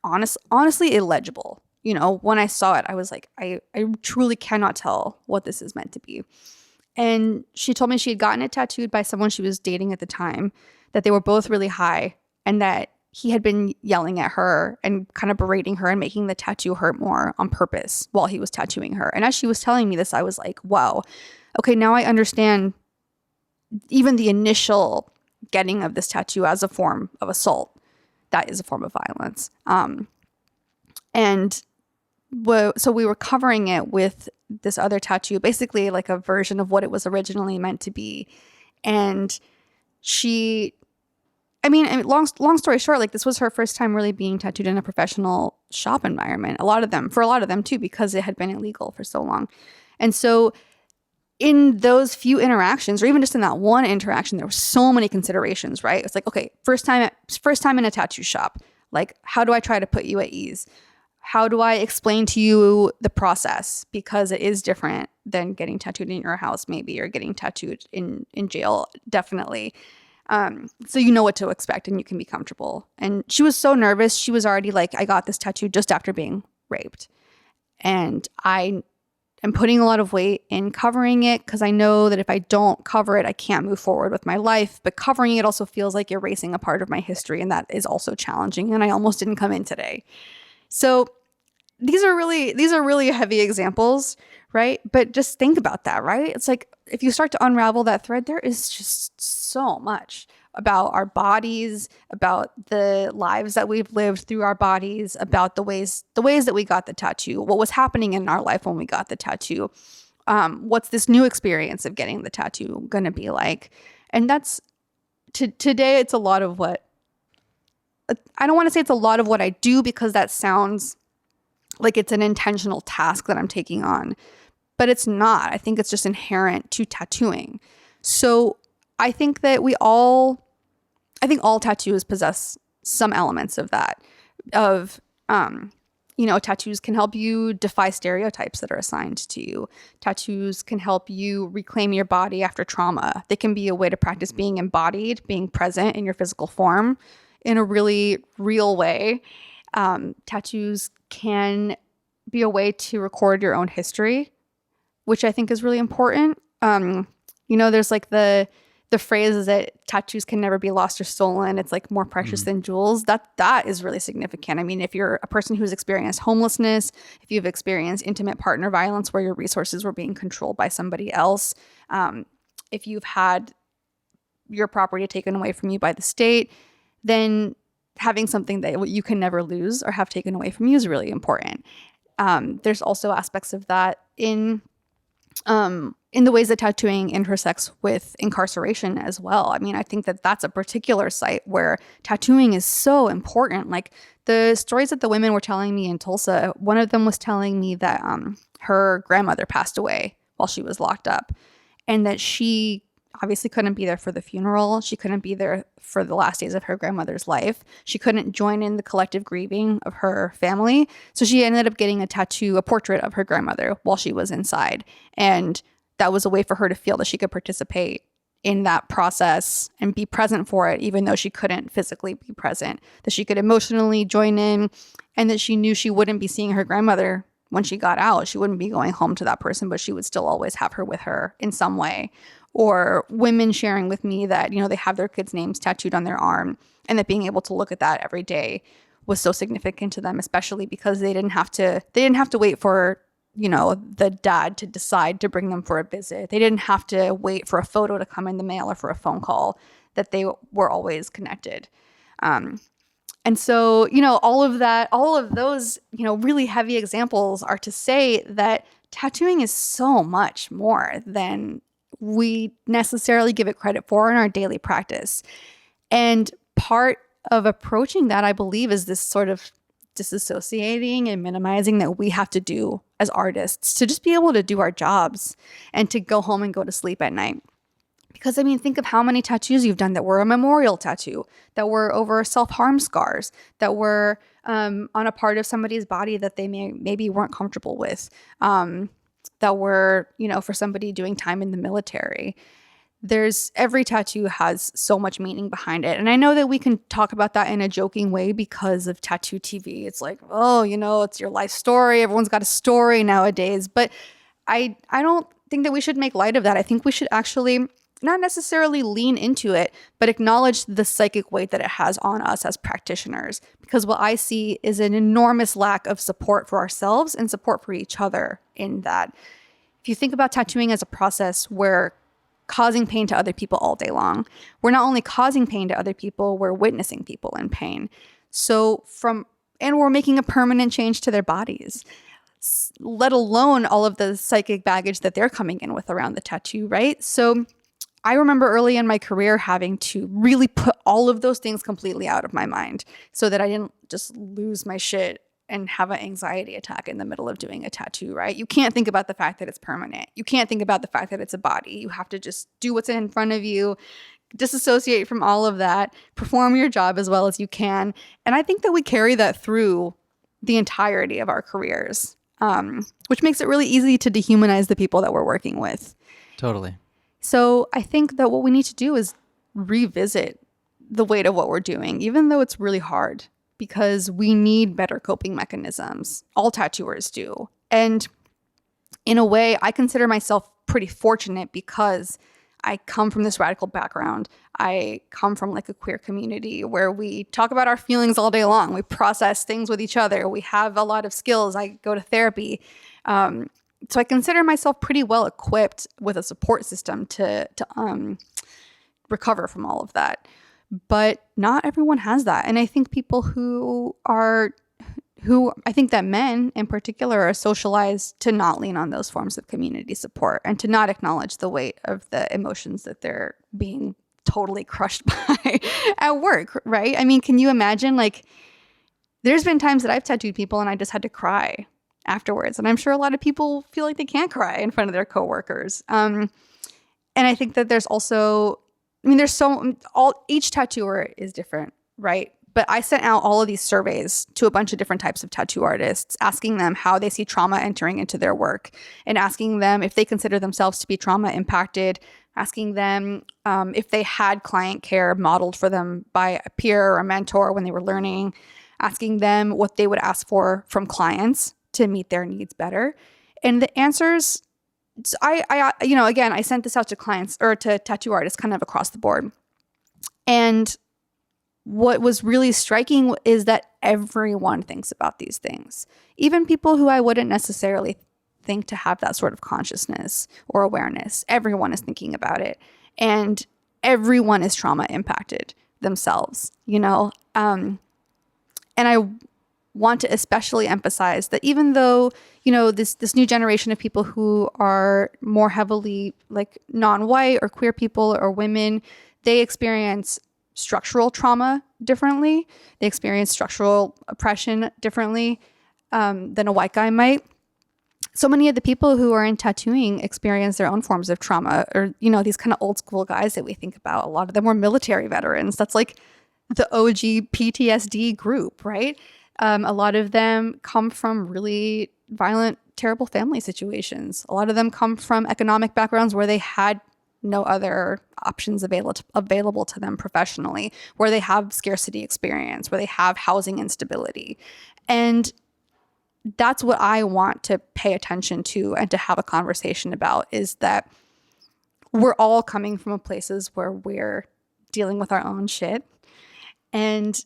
honestly illegible. When I saw it, I was like, I truly cannot tell what this is meant to be. And she told me she had gotten it tattooed by someone she was dating at the time, that they were both really high, and that he had been yelling at her and kind of berating her and making the tattoo hurt more on purpose while he was tattooing her. And as she was telling me this, I was like, wow, okay, now I understand even the initial getting of this tattoo as a form of assault. That is a form of violence. So we were covering it with this other tattoo, basically like a version of what it was originally meant to be. And long story short, like, this was her first time really being tattooed in a professional shop environment. For a lot of them too, because it had been illegal for so long. And so in those few interactions, or even just in that one interaction, there were so many considerations, right? It's like, okay, first time in a tattoo shop. Like, how do I try to put you at ease? How do I explain to you the process? Because it is different than getting tattooed in your house, maybe, or getting tattooed in jail, definitely. So you know what to expect and you can be comfortable. And she was so nervous. She was already like, I got this tattoo just after being raped. And I am putting a lot of weight in covering it because I know that if I don't cover it, I can't move forward with my life. But covering it also feels like erasing a part of my history, and that is also challenging. And I almost didn't come in today. So these are really heavy examples, right? But just think about that, right? It's like, if you start to unravel that thread, there is just so much about our bodies, about the lives that we've lived through our bodies, about the ways that we got the tattoo, what was happening in our life when we got the tattoo, what's this new experience of getting the tattoo going to be like? And that's today. It's a lot of what I don't want to say it's a lot of what I do, because that sounds like it's an intentional task that I'm taking on, but it's not. I think it's just inherent to tattooing. So I think that all tattoos possess some elements of that. Tattoos can help you defy stereotypes that are assigned to you. Tattoos can help you reclaim your body after trauma. They can be a way to practice being embodied, being present in your physical form in a really real way. Tattoos can be a way to record your own history, which I think is really important. There's like the phrase is that tattoos can never be lost or stolen. It's like more precious than jewels. That is really significant. I mean, if you're a person who's experienced homelessness, if you've experienced intimate partner violence where your resources were being controlled by somebody else, if you've had your property taken away from you by the state, then having something that you can never lose or have taken away from you is really important. There's also aspects of that in the ways that tattooing intersects with incarceration as well. I mean, I think that that's a particular site where tattooing is so important. Like, the stories that the women were telling me in Tulsa, one of them was telling me that her grandmother passed away while she was locked up, and that she obviously couldn't be there for the funeral. She couldn't be there for the last days of her grandmother's life. She couldn't join in the collective grieving of her family. So she ended up getting a portrait of her grandmother while she was inside. And that was a way for her to feel that she could participate in that process and be present for it, even though she couldn't physically be present, that she could emotionally join in, and that she knew she wouldn't be seeing her grandmother when she got out. She wouldn't be going home to that person, but she would still always have her with her in some way. Or women sharing with me that, they have their kids' names tattooed on their arm, and that being able to look at that every day was so significant to them, especially because they didn't have to wait for the dad to decide to bring them for a visit. They didn't have to wait for a photo to come in the mail or for a phone call, that they were always connected. And so, all of those, really heavy examples are to say that tattooing is so much more than we necessarily give it credit for in our daily practice. And part of approaching that, I believe, is this sort of disassociating and minimizing that we have to do as artists to just be able to do our jobs and to go home and go to sleep at night. Because, think of how many tattoos you've done that were a memorial tattoo, that were over self-harm scars, that were on a part of somebody's body that they maybe weren't comfortable with, that were, for somebody doing time in the military. Every tattoo has so much meaning behind it. And I know that we can talk about that in a joking way because of tattoo TV. It's like, oh, it's your life story. Everyone's got a story nowadays. But I don't think that we should make light of that. I think we should actually not necessarily lean into it, but acknowledge the psychic weight that it has on us as practitioners. Because what I see is an enormous lack of support for ourselves and support for each other in that. If you think about tattooing as a process, we're causing pain to other people all day long. We're not only causing pain to other people, we're witnessing people in pain. And we're making a permanent change to their bodies, let alone all of the psychic baggage that they're coming in with around the tattoo, right? So I remember early in my career having to really put all of those things completely out of my mind so that I didn't just lose my shit and have an anxiety attack in the middle of doing a tattoo, right? You can't think about the fact that it's permanent. You can't think about the fact that it's a body. You have to just do what's in front of you, disassociate from all of that, perform your job as well as you can. And I think that we carry that through the entirety of our careers, which makes it really easy to dehumanize the people that we're working with. Totally. So I think that what we need to do is revisit the weight of what we're doing, even though it's really hard, because we need better coping mechanisms. All tattooers do. And in a way, I consider myself pretty fortunate because I come from this radical background. I come from like a queer community where we talk about our feelings all day long. We process things with each other. We have a lot of skills. I go to therapy. So I consider myself pretty well equipped with a support system to recover from all of that. But not everyone has that. And I think people who I think that men in particular are socialized to not lean on those forms of community support and to not acknowledge the weight of the emotions that they're being totally crushed by at work, right? Can you imagine, there's been times that I've tattooed people and I just had to cry afterwards. And I'm sure a lot of people feel like they can't cry in front of their coworkers. And I think that there's also, each tattooer is different, right? But I sent out all of these surveys to a bunch of different types of tattoo artists, asking them how they see trauma entering into their work and asking them if they consider themselves to be trauma impacted, asking them if they had client care modeled for them by a peer or a mentor when they were learning, asking them what they would ask for from clients to meet their needs better. And the answers, I sent this out to clients or to tattoo artists kind of across the board. And what was really striking is that everyone thinks about these things. Even people who I wouldn't necessarily think to have that sort of consciousness or awareness, everyone is thinking about it. And everyone is trauma impacted themselves, And I want to especially emphasize that even though, this new generation of people who are more heavily like non-white or queer people or women, they experience structural trauma differently. They experience structural oppression differently than a white guy might. So many of the people who are in tattooing experience their own forms of trauma, or, these kind of old school guys that we think about. A lot of them were military veterans. That's like the OG PTSD group, right? A lot of them come from really violent, terrible family situations. A lot of them come from economic backgrounds where they had no other options available to them professionally, where they have scarcity experience, where they have housing instability. And that's what I want to pay attention to and to have a conversation about, is that we're all coming from places where we're dealing with our own shit. And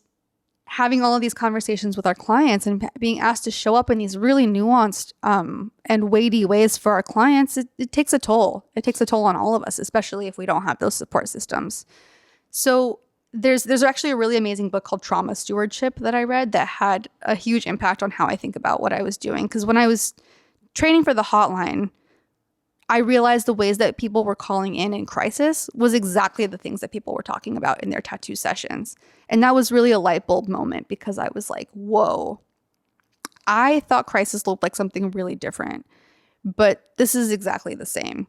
having all of these conversations with our clients and being asked to show up in these really nuanced and weighty ways for our clients, it takes a toll. It takes a toll on all of us, especially if we don't have those support systems. So there's actually a really amazing book called Trauma Stewardship that I read that had a huge impact on how I think about what I was doing. Because when I was training for the hotline, I realized the ways that people were calling in crisis was exactly the things that people were talking about in their tattoo sessions. And that was really a light bulb moment, because I was like, whoa, I thought crisis looked like something really different, but this is exactly the same.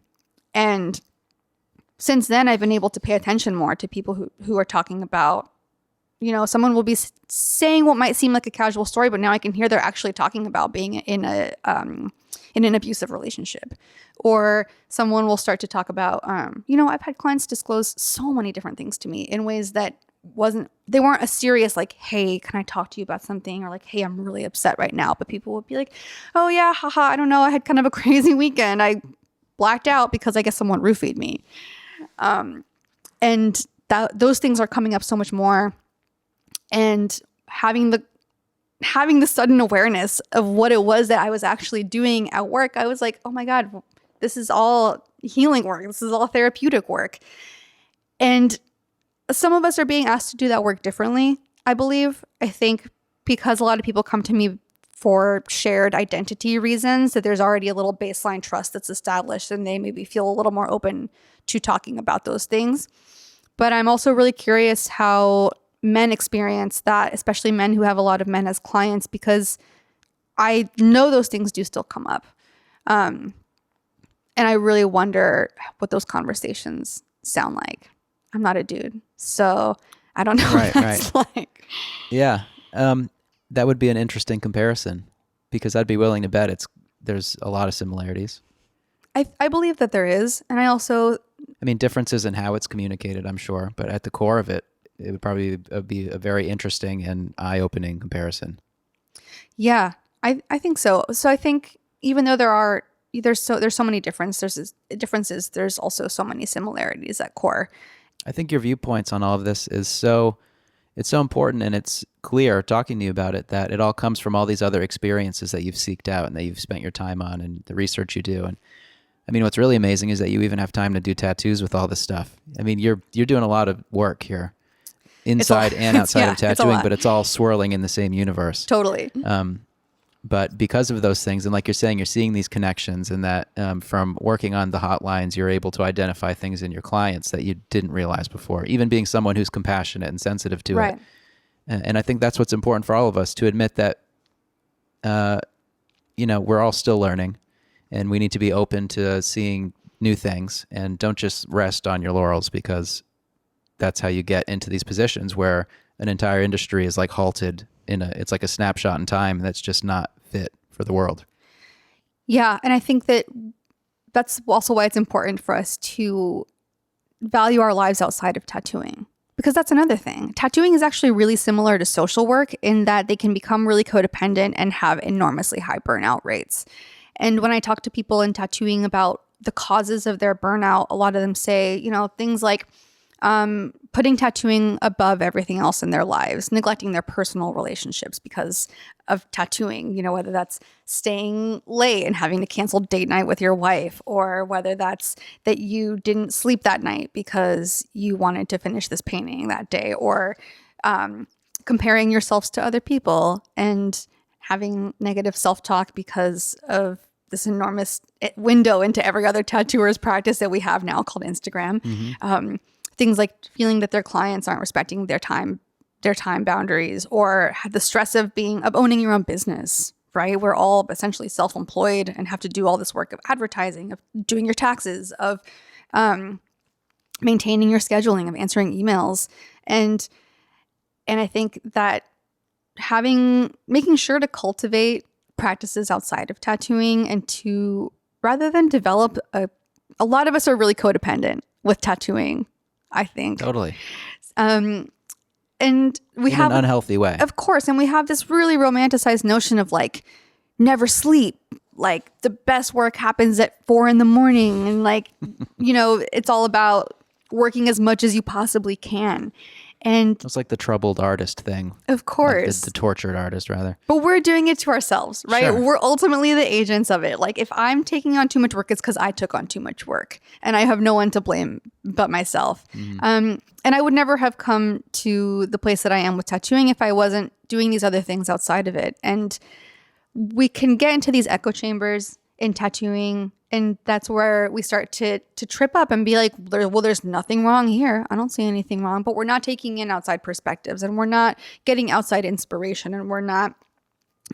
And since then, I've been able to pay attention more to people who are talking about, you know, someone will be saying what might seem like a casual story, but now I can hear they're actually talking about being in an abusive relationship. Or someone will start to talk about, I've had clients disclose so many different things to me in ways that they weren't a serious, like, hey, can I talk to you about something? Or like, hey, I'm really upset right now. But people would be like, oh yeah, haha, I don't know. I had kind of a crazy weekend. I blacked out because I guess someone roofied me. And those things are coming up so much more. And having the sudden awareness of what it was that I was actually doing at work, I was like, oh my God, this is all healing work. This is all therapeutic work. And some of us are being asked to do that work differently, I believe. I think because a lot of people come to me for shared identity reasons, that there's already a little baseline trust that's established, and they maybe feel a little more open to talking about those things. But I'm also really curious how men experience that, especially men who have a lot of men as clients, because I know those things do still come up. And I really wonder what those conversations sound like. I'm not a dude, so I don't know what that's like. Yeah. That would be an interesting comparison, because I'd be willing to bet there's a lot of similarities. I believe that there is. And I mean, differences in how it's communicated, I'm sure, but at the core of it, it would probably be a very interesting and eye-opening comparison. Yeah, I think so. So I think even though there's so many differences, there's also so many similarities at core. I think your viewpoints on all of this it's so important, and it's clear talking to you about it that it all comes from all these other experiences that you've seeked out and that you've spent your time on and the research you do. And I mean, what's really amazing is that you even have time to do tattoos with all this stuff. I mean, you're doing a lot of work here, inside and outside of tattooing, but it's all swirling in the same universe. Totally. But because of those things, and like you're saying, you're seeing these connections, and that from working on the hotlines, you're able to identify things in your clients that you didn't realize before, even being someone who's compassionate and sensitive to it. And I think that's what's important for all of us, to admit that, we're all still learning, and we need to be open to seeing new things, and don't just rest on your laurels, because that's how you get into these positions where an entire industry is like halted it's like a snapshot in time that's just not fit for the world. Yeah. And I think that's also why it's important for us to value our lives outside of tattooing, because that's another thing. Tattooing is actually really similar to social work in that they can become really codependent and have enormously high burnout rates. And when I talk to people in tattooing about the causes of their burnout, a lot of them say, things like putting tattooing above everything else in their lives, neglecting their personal relationships because of tattooing, whether that's staying late and having to cancel date night with your wife, or whether that's that you didn't sleep that night because you wanted to finish this painting that day, or comparing yourselves to other people and having negative self-talk because of this enormous window into every other tattooer's practice that we have now called Instagram. Mm-hmm. Things like feeling that their clients aren't respecting their time boundaries, or have the stress of owning your own business, right? We're all essentially self-employed and have to do all this work of advertising, of doing your taxes, of maintaining your scheduling, of answering emails. And I think that making sure to cultivate practices outside of tattooing, and rather than develop a lot of us are really codependent with tattooing, I think. Totally. And we have an unhealthy way. Of course. And we have this really romanticized notion of like, never sleep. Like the best work happens at 4 a.m. and like, it's all about working as much as you possibly can. And It's like the troubled artist thing. of course, The tortured artist, rather. but we're doing it to ourselves, right? Sure. We're ultimately the agents of it. Like if I'm taking on too much work, it's because I took on too much work and I have no one to blame but myself. And I would never have come to the place that I am with tattooing if I wasn't doing these other things outside of it. And we can get into these echo chambers in tattooing, and that's where we start to trip up and be like, well, there's nothing wrong here. I don't see anything wrong. But we're not taking in outside perspectives, and we're not getting outside inspiration, and we're not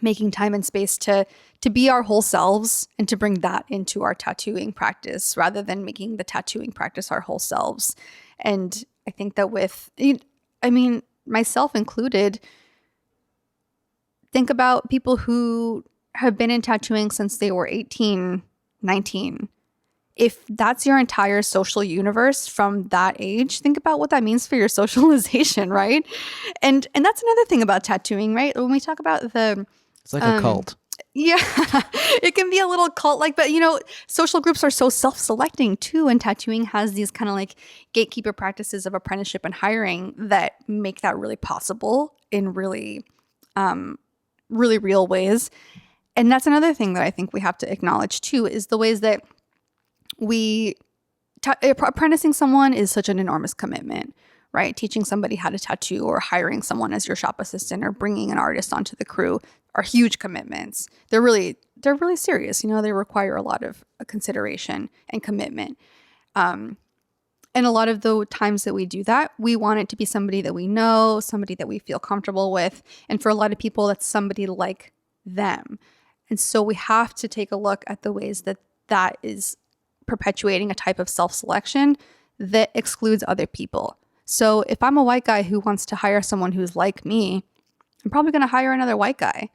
making time and space to be our whole selves and to bring that into our tattooing practice rather than making the tattooing practice our whole selves. And I think that myself included, think about people who have been in tattooing since they were 18, 19. If that's your entire social universe from that age, think about what that means for your socialization, right? And that's another thing about tattooing, right? When we talk about It's like a cult. Yeah, it can be a little cult-like, but social groups are so self-selecting too, and tattooing has these kind of like gatekeeper practices of apprenticeship and hiring that make that really possible in really, really real ways. And that's another thing that I think we have to acknowledge too, is the ways that apprenticing someone is such an enormous commitment, right? Teaching somebody how to tattoo or hiring someone as your shop assistant or bringing an artist onto the crew are huge commitments. They're really serious. They require a lot of consideration and commitment. And a lot of the times that we do that, we want it to be somebody that we know, somebody that we feel comfortable with. And for a lot of people, that's somebody like them. And so we have to take a look at the ways that is perpetuating a type of self-selection that excludes other people. So if I'm a white guy who wants to hire someone who's like me, I'm probably going to hire another white guy.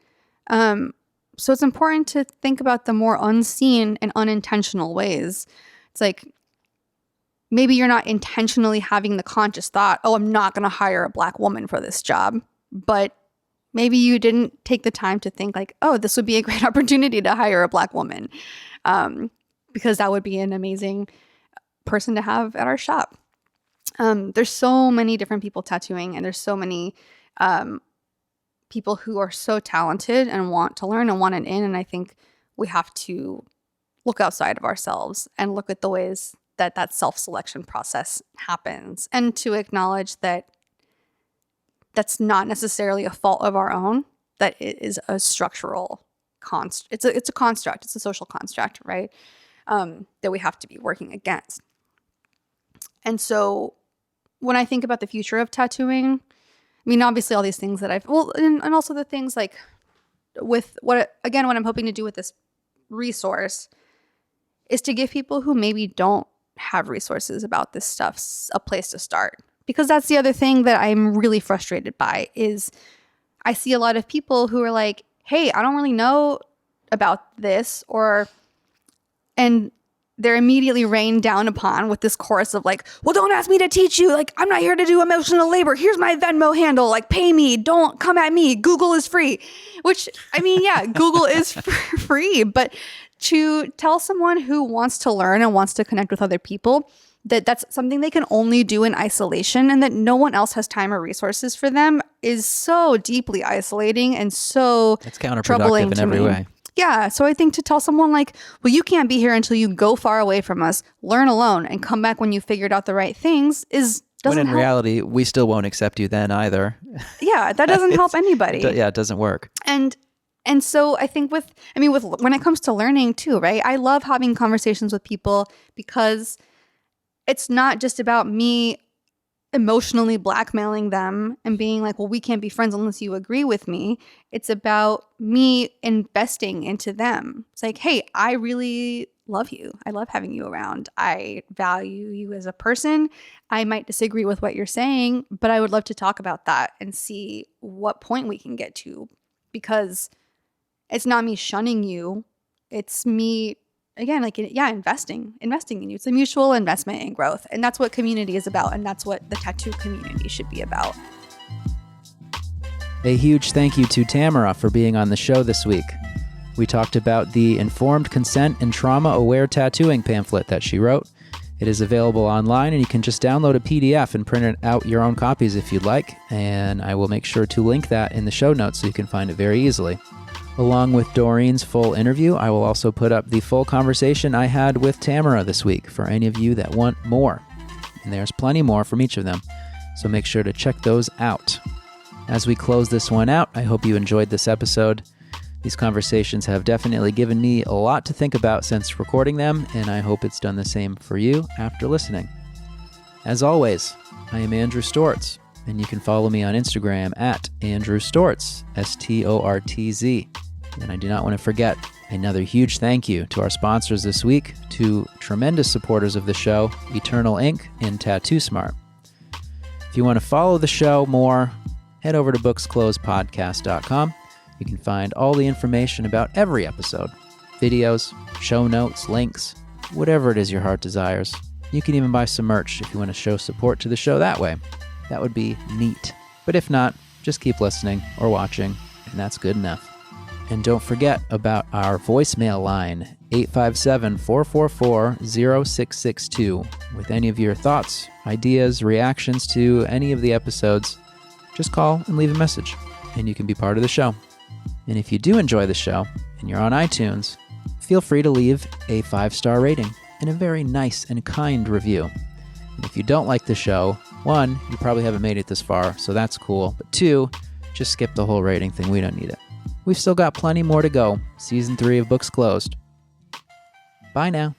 So it's important to think about the more unseen and unintentional ways. It's like, maybe you're not intentionally having the conscious thought, oh, I'm not going to hire a black woman for this job. But maybe you didn't take the time to think like, oh, this would be a great opportunity to hire a black woman. Because that would be an amazing person to have at our shop. There's so many different people tattooing, and there's so many people who are so talented and want to learn and want it in. And I think we have to look outside of ourselves and look at the ways that self-selection process happens, and to acknowledge that that's not necessarily a fault of our own, that it is a structural construct. It's a construct. It's a social construct, right? That we have to be working against. And so when I think about the future of tattooing, obviously all these things that and also the things like with what I'm hoping to do with this resource is to give people who maybe don't have resources about this stuff a place to start. Because that's the other thing that I'm really frustrated by is I see a lot of people who are like, hey, I don't really know about this, and they're immediately rained down upon with this chorus of like, well, don't ask me to teach you. Like, I'm not here to do emotional labor. Here's my Venmo handle. Like, pay me. Don't come at me. Google is free. Which, yeah, Google is free. But to tell someone who wants to learn and wants to connect with other people that that's something they can only do in isolation and that no one else has time or resources for them is so deeply isolating and so It's counterproductive troubling in every way. Yeah. So I think to tell someone like, well, you can't be here until you go far away from us, learn alone, and come back when you figured out the right things doesn't when in help. reality, we still won't accept you then either. Yeah, that doesn't help anybody. It doesn't work. And so I think with when it comes to learning too, right? I love having conversations with people because it's not just about me emotionally blackmailing them and being like, well, we can't be friends unless you agree with me. It's about me investing into them. It's like, hey, I really love you. I love having you around. I value you as a person. I might disagree with what you're saying, but I would love to talk about that and see what point we can get to, because it's not me shunning you. It's me, again, investing in you. It's a mutual investment in growth. And that's what community is about. And that's what the tattoo community should be about. A huge thank you to Tamara for being on the show this week. We talked about the Informed Consent and Trauma Aware Tattooing pamphlet that she wrote, It is available online, and you can just download a PDF and print it out your own copies if you'd like, and I will make sure to link that in the show notes so you can find it very easily. Along with Doreen's full interview, I will also put up the full conversation I had with Tamara this week for any of you that want more. And there's plenty more from each of them, so make sure to check those out. As we close this one out, I hope you enjoyed this episode. These conversations have definitely given me a lot to think about since recording them, and I hope it's done the same for you after listening. As always, I am Andrew Stortz, and you can follow me on Instagram at Andrew Stortz, Stortz. And I do not want to forget another huge thank you to our sponsors this week, two tremendous supporters of the show, Eternal Ink and tattoosmart. If you want to follow the show more, head over to booksclosedpodcast.com. You can find all the information about every episode, videos, show notes, links, whatever it is your heart desires. You can even buy some merch if you want to show support to the show that way. That would be neat. But if not, just keep listening or watching, and that's good enough. And don't forget about our voicemail line, 857-444-0662. With any of your thoughts, ideas, reactions to any of the episodes, just call and leave a message, and you can be part of the show. And if you do enjoy the show, and you're on iTunes, feel free to leave a 5-star rating and a very nice and kind review. And if you don't like the show, 1, you probably haven't made it this far, so that's cool. But 2, just skip the whole rating thing. We don't need it. We've still got plenty more to go. Season 3 of Books Closed. Bye now.